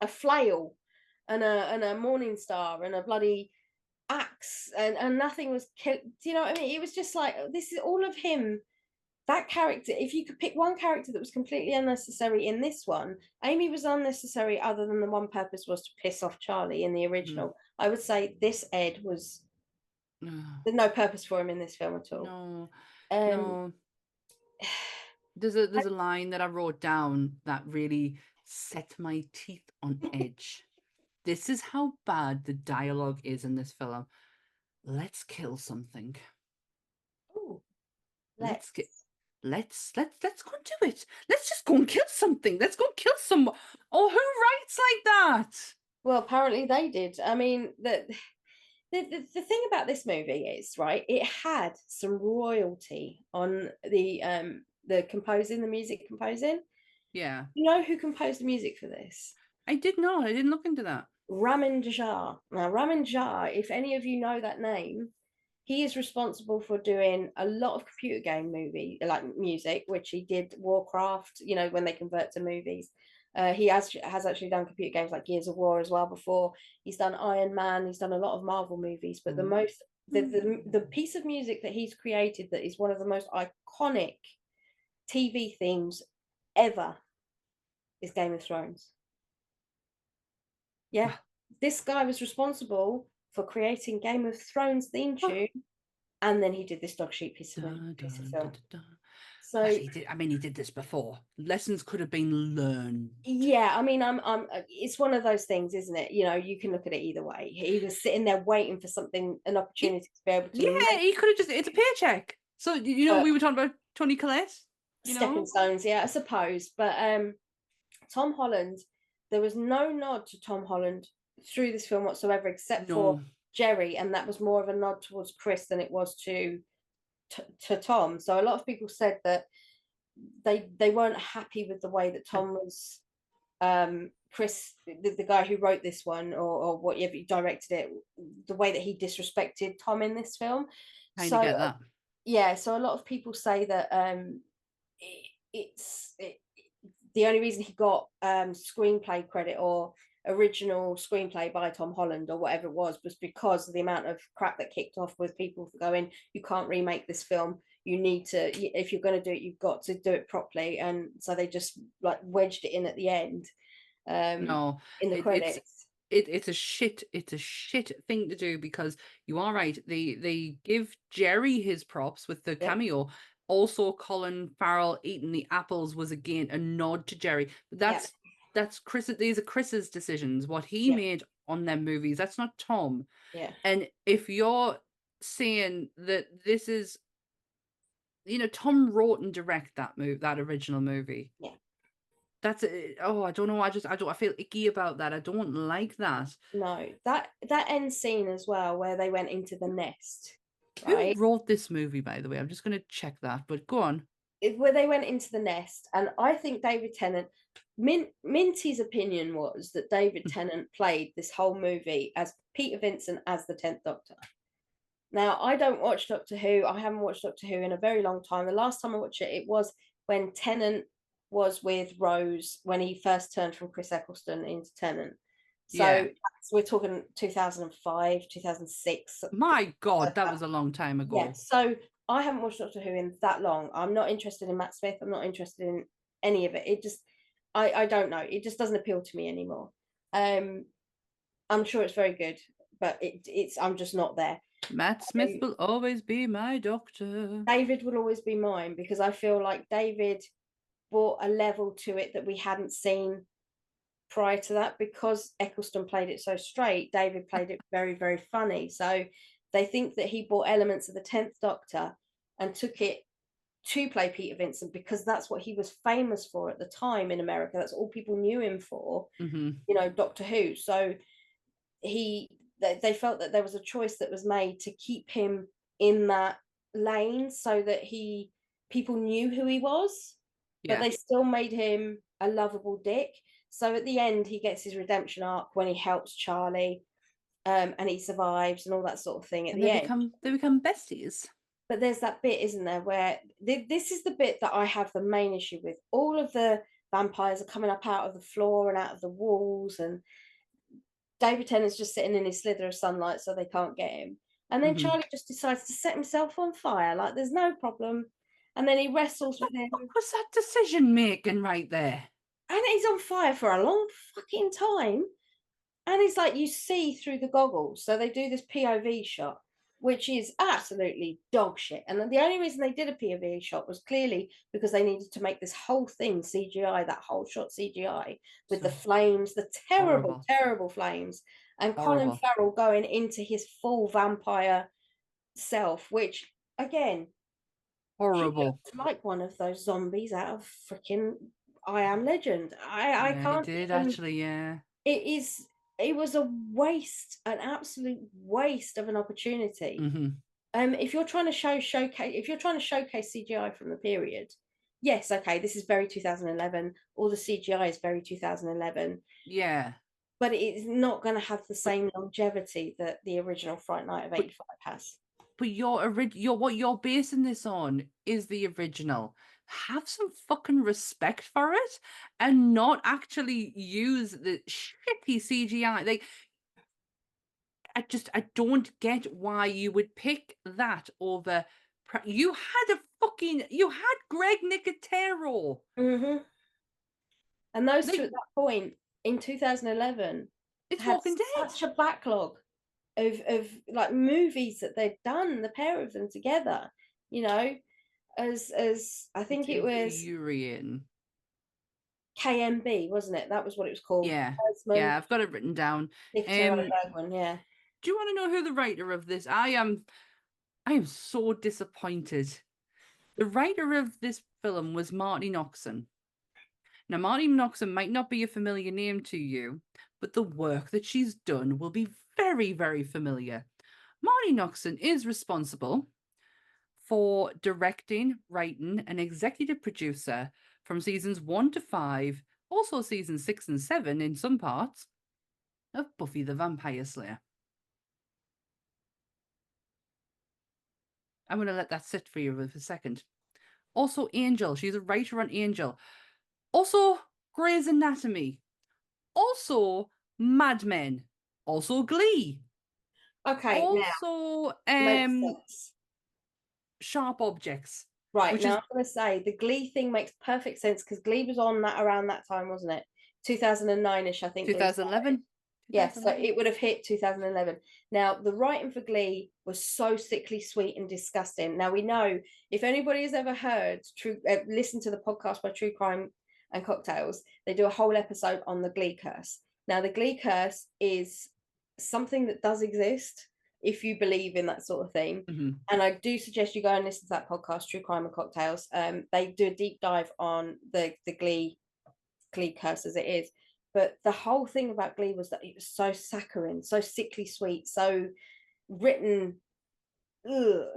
a flail and a morning star and a bloody axe, and nothing was killed. Do you know what I mean? It was just like, this is all of him. That character, if you could pick one character that was completely unnecessary in this one, Amy was unnecessary other than the one purpose was to piss off Charlie in the original. I would say this Ed was there's no purpose for him in this film at all. No. There's a line that I wrote down that really set my teeth on edge. This is how bad the dialogue is in this film. Let's kill something. Ooh, let's go and do it. Let's just go and kill something. Let's go and kill someone. Oh, who writes like that? Well, apparently they did. I mean, the thing about this movie is, right, it had some royalty on the music composing. Yeah. You know who composed the music for this? I did not. I didn't look into that. Ramin Djawadi. Now, Ramin Djawadi, if any of you know that name, he is responsible for doing a lot of computer game music, which he did Warcraft, you know, when they convert to movies. He has actually done computer games like Gears of War as well before. He's done Iron Man. He's done a lot of Marvel movies, but the piece of music that he's created that is one of the most iconic TV themes ever is Game of Thrones. Yeah, this guy was responsible for creating Game of Thrones theme tune, and then he did this dog shit piece of film. So he did this before. Lessons could have been learned. Yeah, I mean, it's one of those things, isn't it? You know, you can look at it either way. He was sitting there waiting for something, an opportunity to be able to. Yeah, he could have it's a paycheck. So you know, we were talking about Tony Collette. Stepping stones, yeah, I suppose. But Tom Holland, there was no nod to Tom Holland through this film whatsoever, except for Jerry, and that was more of a nod towards Chris than it was to Tom. So a lot of people said that they weren't happy with the way that Tom was Chris, the guy who wrote this one or whatever directed it, the way that he disrespected Tom in this film. Kind of get that. Yeah, so a lot of people say that the only reason he got screenplay credit or original screenplay by Tom Holland or whatever it was because of the amount of crap that kicked off with people going, you can't remake this film, you need to, if you're going to do it, you've got to do it properly. And so they just like wedged it in at the end. No, in the credits. It's a shit thing to do, because you are right. They give Jerry his props with the cameo. Also, Colin Farrell eating the apples was again a nod to Jerry. But that's Chris. These are Chris's decisions. What he made on them movies. That's not Tom. Yeah. And if you're saying that this is, Tom wrote and directed that original movie. Yeah. That's I don't know. I feel icky about that. I don't like that. No, that end scene as well, where they went into the nest. Right? Who wrote this movie, by the way? I'm just going to check that, but go on. Where they went into the nest, and I think David Tennant, Minty's opinion was that David Tennant played this whole movie as Peter Vincent as the 10th Doctor. Now, I don't watch Doctor Who. I haven't watched Doctor Who in a very long time. The last time I watched it, it was when Tennant was with Rose, when he first turned from Chris Eccleston into Tennant. So we're talking 2005, 2006. My God, that was a long time ago. Yeah, so I haven't watched Doctor Who in that long. I'm not interested in Matt Smith. I'm not interested in any of it. It just, I don't know. It just doesn't appeal to me anymore. I'm sure it's very good, but I'm just not there. Matt Smith will always be my Doctor. David will always be mine, because I feel like David brought a level to it that we hadn't seen prior to that, because Eccleston played it so straight. David played it very, very funny. So they think that he brought elements of the 10th Doctor and took it to play Peter Vincent, because that's what he was famous for at the time in America. That's all people knew him for, Doctor Who. So they felt that there was a choice that was made to keep him in that lane so that people knew who he was, but they still made him a lovable dick. So at the end, he gets his redemption arc when he helps Charlie, and he survives and all that sort of thing. At the end, they become besties. But there's that bit, isn't there, where this is the bit that I have the main issue with. All of the vampires are coming up out of the floor and out of the walls, and David Tennant's just sitting in his slither of sunlight so they can't get him. And then Charlie just decides to set himself on fire, like there's no problem. And then he wrestles with him. What was that decision making right there? And he's on fire for a long fucking time. And it's like you see through the goggles. So they do this POV shot, which is absolutely dog shit. And the only reason they did a POV shot was clearly because they needed to make this whole thing CGI, that whole shot CGI, with the flames, the terrible, terrible flames. And Colin Farrell going into his full vampire self, which, again, horrible. Like one of those zombies out of freaking I Am Legend. I can't. It did actually, yeah. It was a waste, an absolute waste of an opportunity. If you're trying to showcase CGI from the period, yes, okay, this is very 2011. All the CGI is very 2011. Yeah. But it's not going to have the same longevity that the original Fright Night of 85 has. But what you're basing this on is the original. Have some fucking respect for it and not actually use the shitty CGI. Like, I don't get why you would pick that over. You had Greg Nicotero. And those two at that point in 2011, it's Walking Dead. Such a backlog of like movies that they'd done, the pair of them together, as I think it was Urian. KMB, wasn't it? That was what it was called. Yeah, I've got it written down. Yeah. Do you want to know who the writer of this? I am so disappointed. The writer of this film was Marty Noxon. Now, Marty Noxon might not be a familiar name to you, but the work that she's done will be very, very familiar. Marty Noxon is responsible for directing, writing, and executive producer from seasons 1 to 5 Also season 6 and 7 in some parts of Buffy the Vampire Slayer. I'm going to let that sit for you for a second. Also Angel. She's a writer on Angel. Also Grey's Anatomy. Also Mad Men. Also Glee. Okay, now Also makes sense. Sharp Objects. Right, which now is I'm going to say the Glee thing makes perfect sense because Glee was on that around that time, wasn't it? 2009-ish, I think. Glee started. 2011. Yes, so it would have hit 2011. Now, the writing for Glee was so sickly sweet and disgusting. Now, we know if anybody has ever heard, listen to the podcast by True Crime and Cocktails, they do a whole episode on the Glee curse. Now, the Glee curse is something that does exist if you believe in that sort of thing. Mm-hmm. And I do suggest you go and listen to that podcast, True Crime and Cocktails. They do a deep dive on the Glee curse as it is. But the whole thing about Glee was that it was so saccharine, so sickly sweet, so written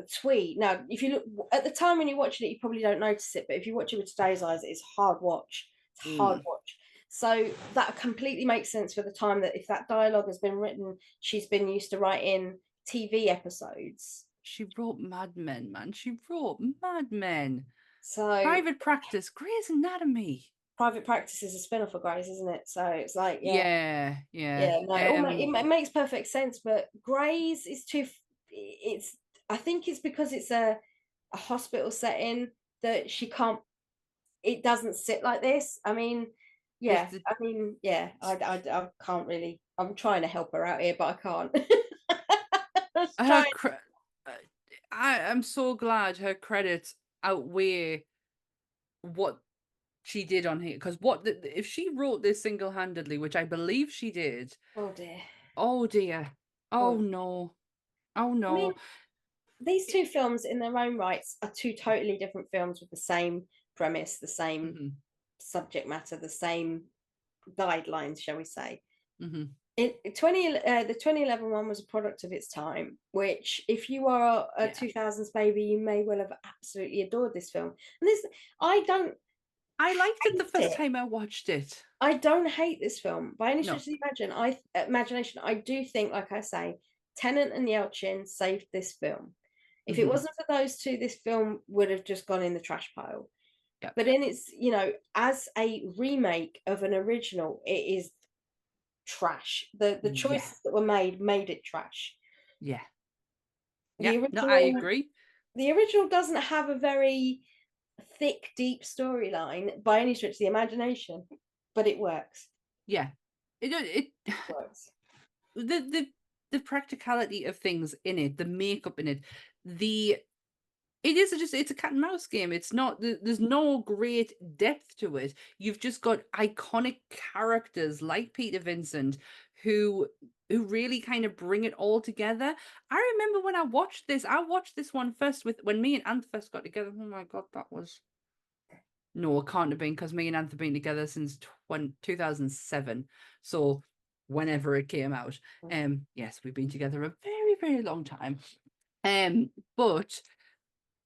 sweet. Now, if you look at the time when you're watching it, you probably don't notice it, but if you watch it with today's eyes, it's hard watch. It's hard watch. So that completely makes sense for the time that if that dialogue has been written, she's been used to writing TV episodes. She wrote Mad Men, man. She wrote Mad Men. So Private Practice, Grey's Anatomy. Private Practice is a spin-off of Grey's, isn't it? So it's like, Yeah. no, it makes perfect sense. But Grey's is too. It's. I think it's because it's a hospital setting that she can't. It doesn't sit like this. I mean, I can't really. I'm trying to help her out here, but I can't. I'm so glad her credits outweigh what she did on here, because if she wrote this single-handedly, which I believe she did. Oh dear. Oh dear. Oh no. Oh no. I mean, these two films in their own rights are two totally different films with the same premise, the same subject matter, the same guidelines, shall we say. The 2011 one was a product of its time, which if you are a 2000s baby, you may well have absolutely adored this film. And I liked it the first time I watched it. I don't hate this film by any stretch of the imagination. I do think, like I say, Tennant and Yelchin saved this film. If it wasn't for those two, this film would have just gone in the trash pile. Yep. But in its, as a remake of an original, it is trash. The choices that were made it trash. Yeah. Original, I agree. The original doesn't have a very thick, deep storyline by any stretch of the imagination, but it works. Yeah. It works. The practicality of things in it, the makeup in it, it's a cat and mouse game. It's not, there's no great depth to it. You've just got iconic characters like Peter Vincent who really kind of bring it all together. I remember when I watched this one first when me and Anth first got together. Oh my God, no, it can't have been, because me and Anth have been together since 2007. So whenever it came out. Yes, we've been together a very, very long time. But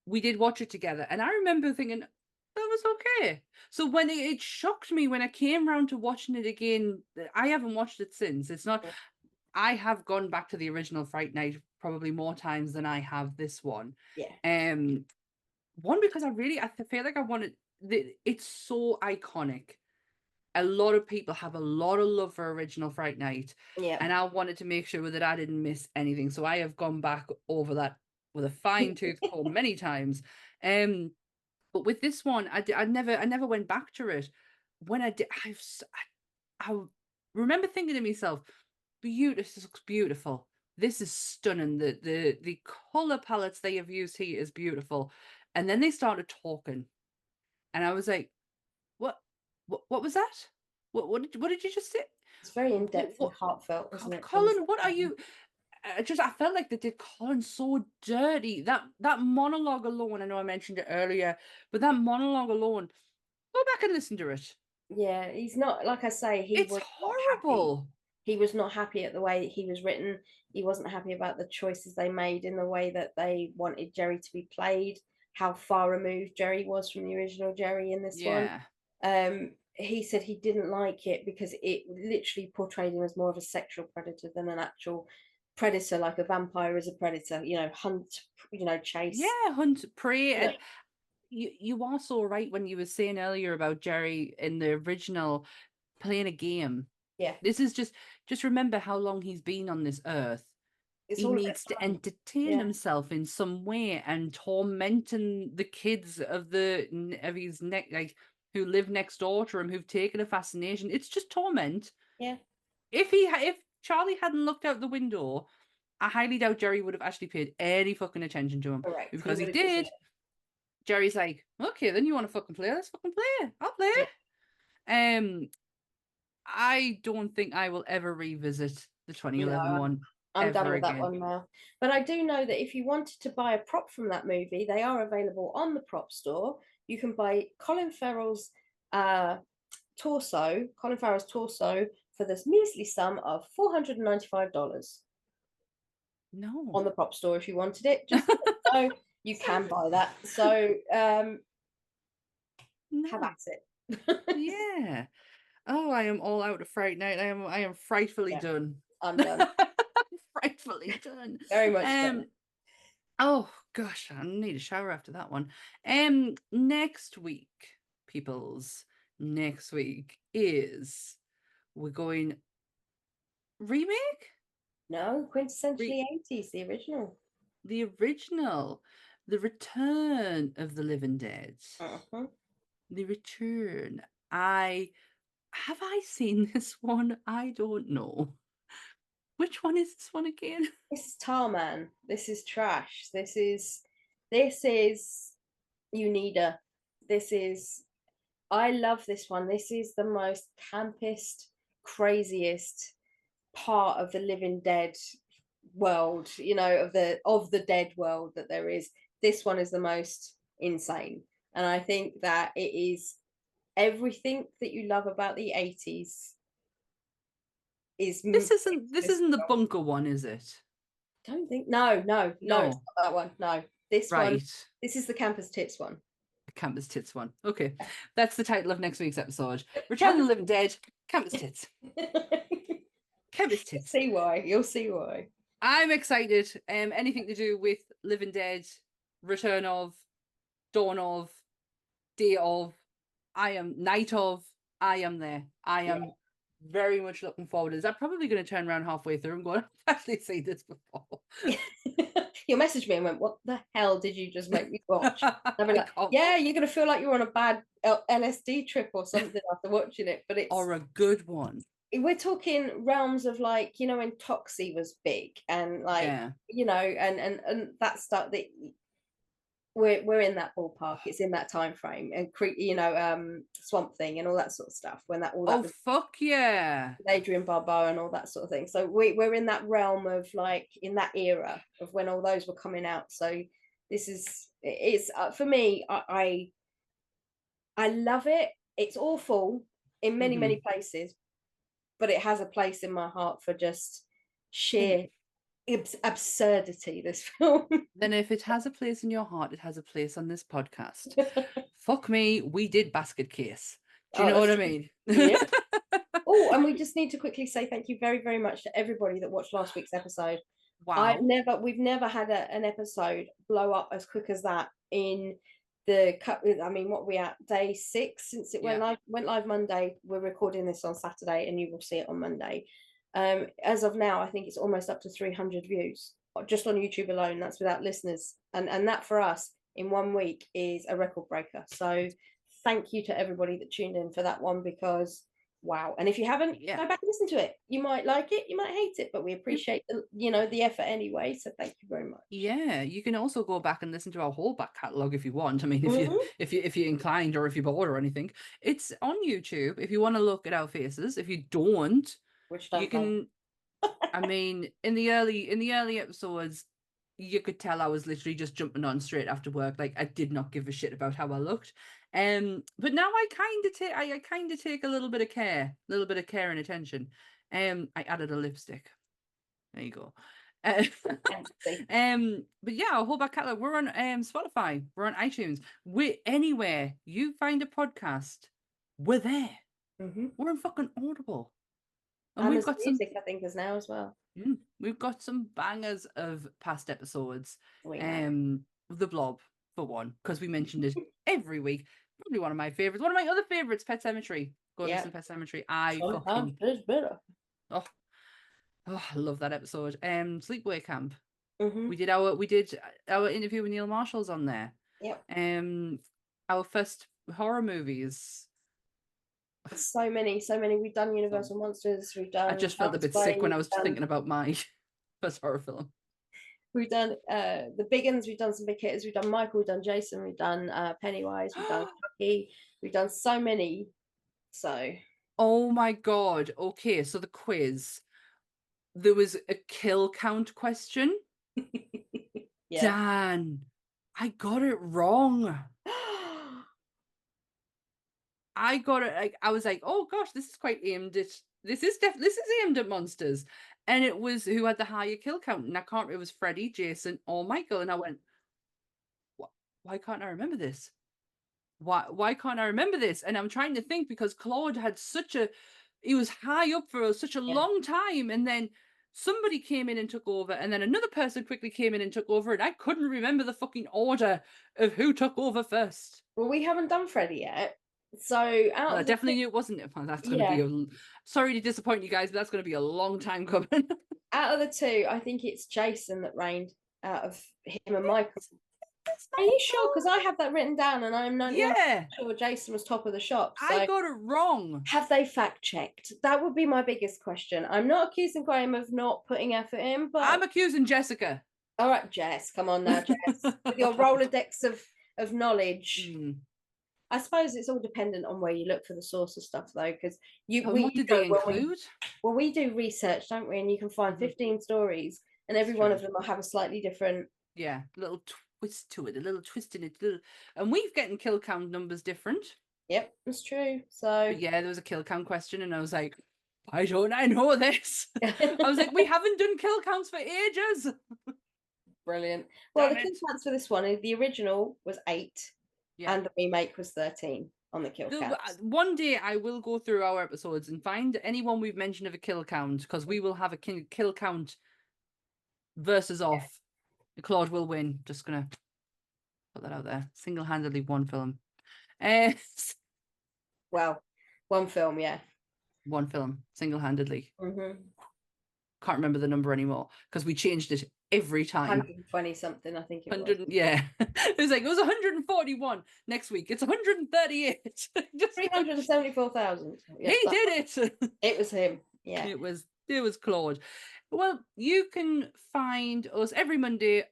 we did watch it together, and I remember thinking that was okay. So when it shocked me when I came around to watching it again, I haven't watched it since. It's not. I have gone back to the original Fright Night probably more times than I have this one. Yeah. One, because I feel like I wanted. It's so iconic. A lot of people have a lot of love for original Fright Night. Yeah. And I wanted to make sure that I didn't miss anything. So I have gone back over that with a fine-tooth comb many times. But with this one, I never went back to it. When I did, I remember thinking to myself, this looks beautiful. This is stunning. The color palettes they have used here is beautiful. And then they started talking. And I was like, what was that? What did you just say? It's very in-depth and heartfelt, isn't it? Colin, what are you? I felt like they did Colin so dirty. That monologue alone, I know I mentioned it earlier, but that monologue alone, go back and listen to it. Yeah, he's not, like I say, it's horrible. He was not happy at the way he was written. He wasn't happy about the choices they made in the way that they wanted Jerry to be played, how far removed Jerry was from the original Jerry in this one. he said he didn't like it because it literally portrayed him as more of a sexual predator than an actual predator, like a vampire is a predator, hunt, chase. Yeah, hunt, prey. Yeah. And you are so right when you were saying earlier about Jerry in the original playing a game. Yeah. This is just remember how long he's been on this earth. It's He all needs to fun. entertain Yeah. himself in some way, and tormenting the kids of his like who live next door to him, who've taken a fascination. It's just torment. Yeah. If Charlie hadn't looked out the window, I highly doubt Jerry would have actually paid any fucking attention to him. Correct. Because he would've just- did. Jerry's like, okay, then you want to fucking play? Let's fucking play. I'll play. Yeah. I don't think I will ever revisit the 2011 one. I'm done ever with that again. one now. But I do know that if you wanted to buy a prop from that movie, they are available on the prop store. You can buy Colin Farrell's torso, for this measly sum of $495 No. on the prop store if you wanted it. Just so you can buy that. So have No. at it. Yeah. Oh, I am all out of Fright Night. I am frightfully Yeah. done. I'm done. Frightfully done. Very much done. Oh gosh, I need a shower after that one. Next week, peoples. Next week is we're going remake? No, quintessentially 80s, the original. The original. The Return of the Living Dead. Uh-huh. The Return. I seen this one? I don't know. Which one is this one again? This is Tarman. This is trash. This is Unida. I love this one. This is the most campest, craziest part of the Living Dead world, of the dead world that there is. This one is the most insane. And I think that it is everything that you love about the 80s. This isn't the bunker one, is it? Don't think no, it's not that one. No. This one. This is the Campus Tits one. The Campus Tits one. Okay. That's the title of next week's episode. Return of the Living Dead, Campus Tits. Campus Tits. You'll see why. I'm excited. Anything to do with Living Dead, Return of, Dawn of, Day of, Night of, I am there. I am very much looking forward to this. I'm probably going to turn around halfway through and go, I've actually seen this before. You messaged me and went, what the hell did you just make me watch? I'll be like, yeah, you're going to feel like you're on a bad LSD trip or something after watching it. But it's or a good one. We're talking realms of like, when Toxie was big and like, and that stuff that we're in that ballpark. It's in that time frame, and Swamp Thing and all that sort of stuff. When that was, fuck yeah, Adrian Barbeau and all that sort of thing. So we're in that realm of like in that era of when all those were coming out. So it's for me. I love it. It's awful in many places, but it has a place in my heart for just sheer absurdity, this film. Then if it has a place in your heart, it has a place on this podcast. Fuck me, we did Basket Case. Do you know what I mean? Yeah. Oh, and we just need to quickly say thank you very, very much to everybody that watched last week's episode. Wow. We've never had an episode blow up as quick as that in the what are we at? Day 6 since it went live Monday. We're recording this on Saturday and you will see it on Monday. As of now, I think it's almost up to 300 views just on YouTube alone. That's without listeners, and that for us in 1 week is a record breaker. So thank you to everybody that tuned in for that one, because wow. And if you haven't, go back and listen to it. You might like it, you might hate it, but we appreciate the effort anyway, so thank you very much. You can also go back and listen to our whole back catalogue if you want. I mean, if you're inclined, or if you're bored or anything, it's on YouTube if you want to look at our faces. If you don't, you can I mean, in the early episodes, you could tell I was literally just jumping on straight after work. Like, I did not give a shit about how I looked. But now I kind of take a little bit of care and attention. I added a lipstick. There you go. But yeah, our whole back catalog. We're on Spotify. We're on iTunes. Anywhere you find a podcast, we're there. We're in fucking Audible. And we've Amazon got some Music, I think, is now as well. we've got some bangers of past episodes. We have. The Blob, for one, because we mentioned it every week. Probably one of my favorites. One of my other favorites, Pet Sematary. Go Yeah. listen to Pet Sematary. I Sometimes fucking it's better. oh, I love that episode. Sleepaway Camp. Mm-hmm. We did our interview with Neil Marshall's on there. Yep. Our first horror movies. So many. We've done Universal Monsters. We've done. I just felt a bit sick when I was thinking about my first horror film. We've done the big ones. We've done some big hitters. We've done Michael. We've done Jason. We've done Pennywise. We've done Chucky. We've done so many. So. Oh my god. Okay, so the quiz. There was a kill count question. Yeah. Dan, I got it wrong. I got it. Like, I was like, oh gosh, this is quite aimed at. This is aimed at monsters, and it was who had the higher kill count. And I can't. It was Freddy, Jason, or Michael. And I went, why can't I remember this? Why can't I remember this? And I'm trying to think because Claude had he was high up for such a long time, and then somebody came in and took over, and then another person quickly came in and took over, and I couldn't remember the fucking order of who took over first. Well, we haven't done Freddy yet. So I definitely knew it wasn't. Well, that's going to be sorry to disappoint you guys, but that's going to be a long time coming. Out of the two, I think it's Jason that reigned out of him and Michael. Are you sure? Because I have that written down, and I'm 99% sure Jason was top of the shop. So I got it wrong. Have they fact checked? That would be my biggest question. I'm not accusing Graham of not putting effort in, but I'm accusing Jessica. All right, Jess, come on now, Jess, with your Rolodex of knowledge. I suppose it's all dependent on where you look for the source of stuff, though, because what did they include? Well, we do research, don't we? And you can find 15 stories, and every one of them will have a slightly different. Yeah, little twist to it, a little twist in it, and we've getting kill count numbers different. Yep, that's true. So but yeah, there was a kill count question, and I was like, why don't I know this? I was like, we haven't done kill counts for ages. Brilliant. Well, the kill counts for this one, the original was 8. Yeah. And the remake was 13 on the kill count. One day I will go through our episodes and find anyone we've mentioned of a kill count, because we will have a kill count versus off. Claude will win. Just gonna put that out there. Single-handedly one film. Well, one film, yeah. One film, single-handedly. Can't remember the number anymore because we changed it every time. 120 something, I think it was. Yeah. It was 141. Next week, it's 138. 374,000. Yes, he did it. It was him. Yeah. It was Claude. Well, you can find us every Monday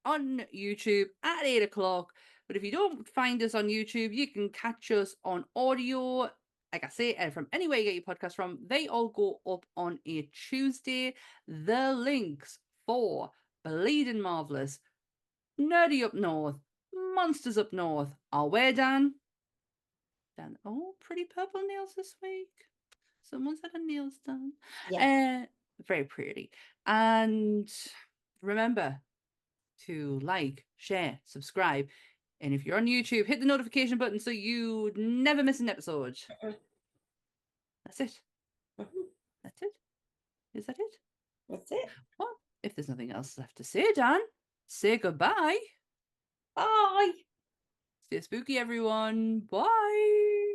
on YouTube at 8 o'clock. But if you don't find us on YouTube, you can catch us on audio. Like I say, and from anywhere you get your podcast from, they all go up on a Tuesday. The links for Bleeding Marvelous, Nerdy Up North, Monsters Up North are where, Dan? Dan, oh, pretty purple nails this week. Someone's had her nails done. Yeah. Very pretty. And remember to like, share, subscribe. And if you're on YouTube, hit the notification button so you never miss an episode. That's it. That's it. Is that it? That's it. Well, if there's nothing else left to say, Dan, say goodbye. Bye. Stay spooky, everyone. Bye.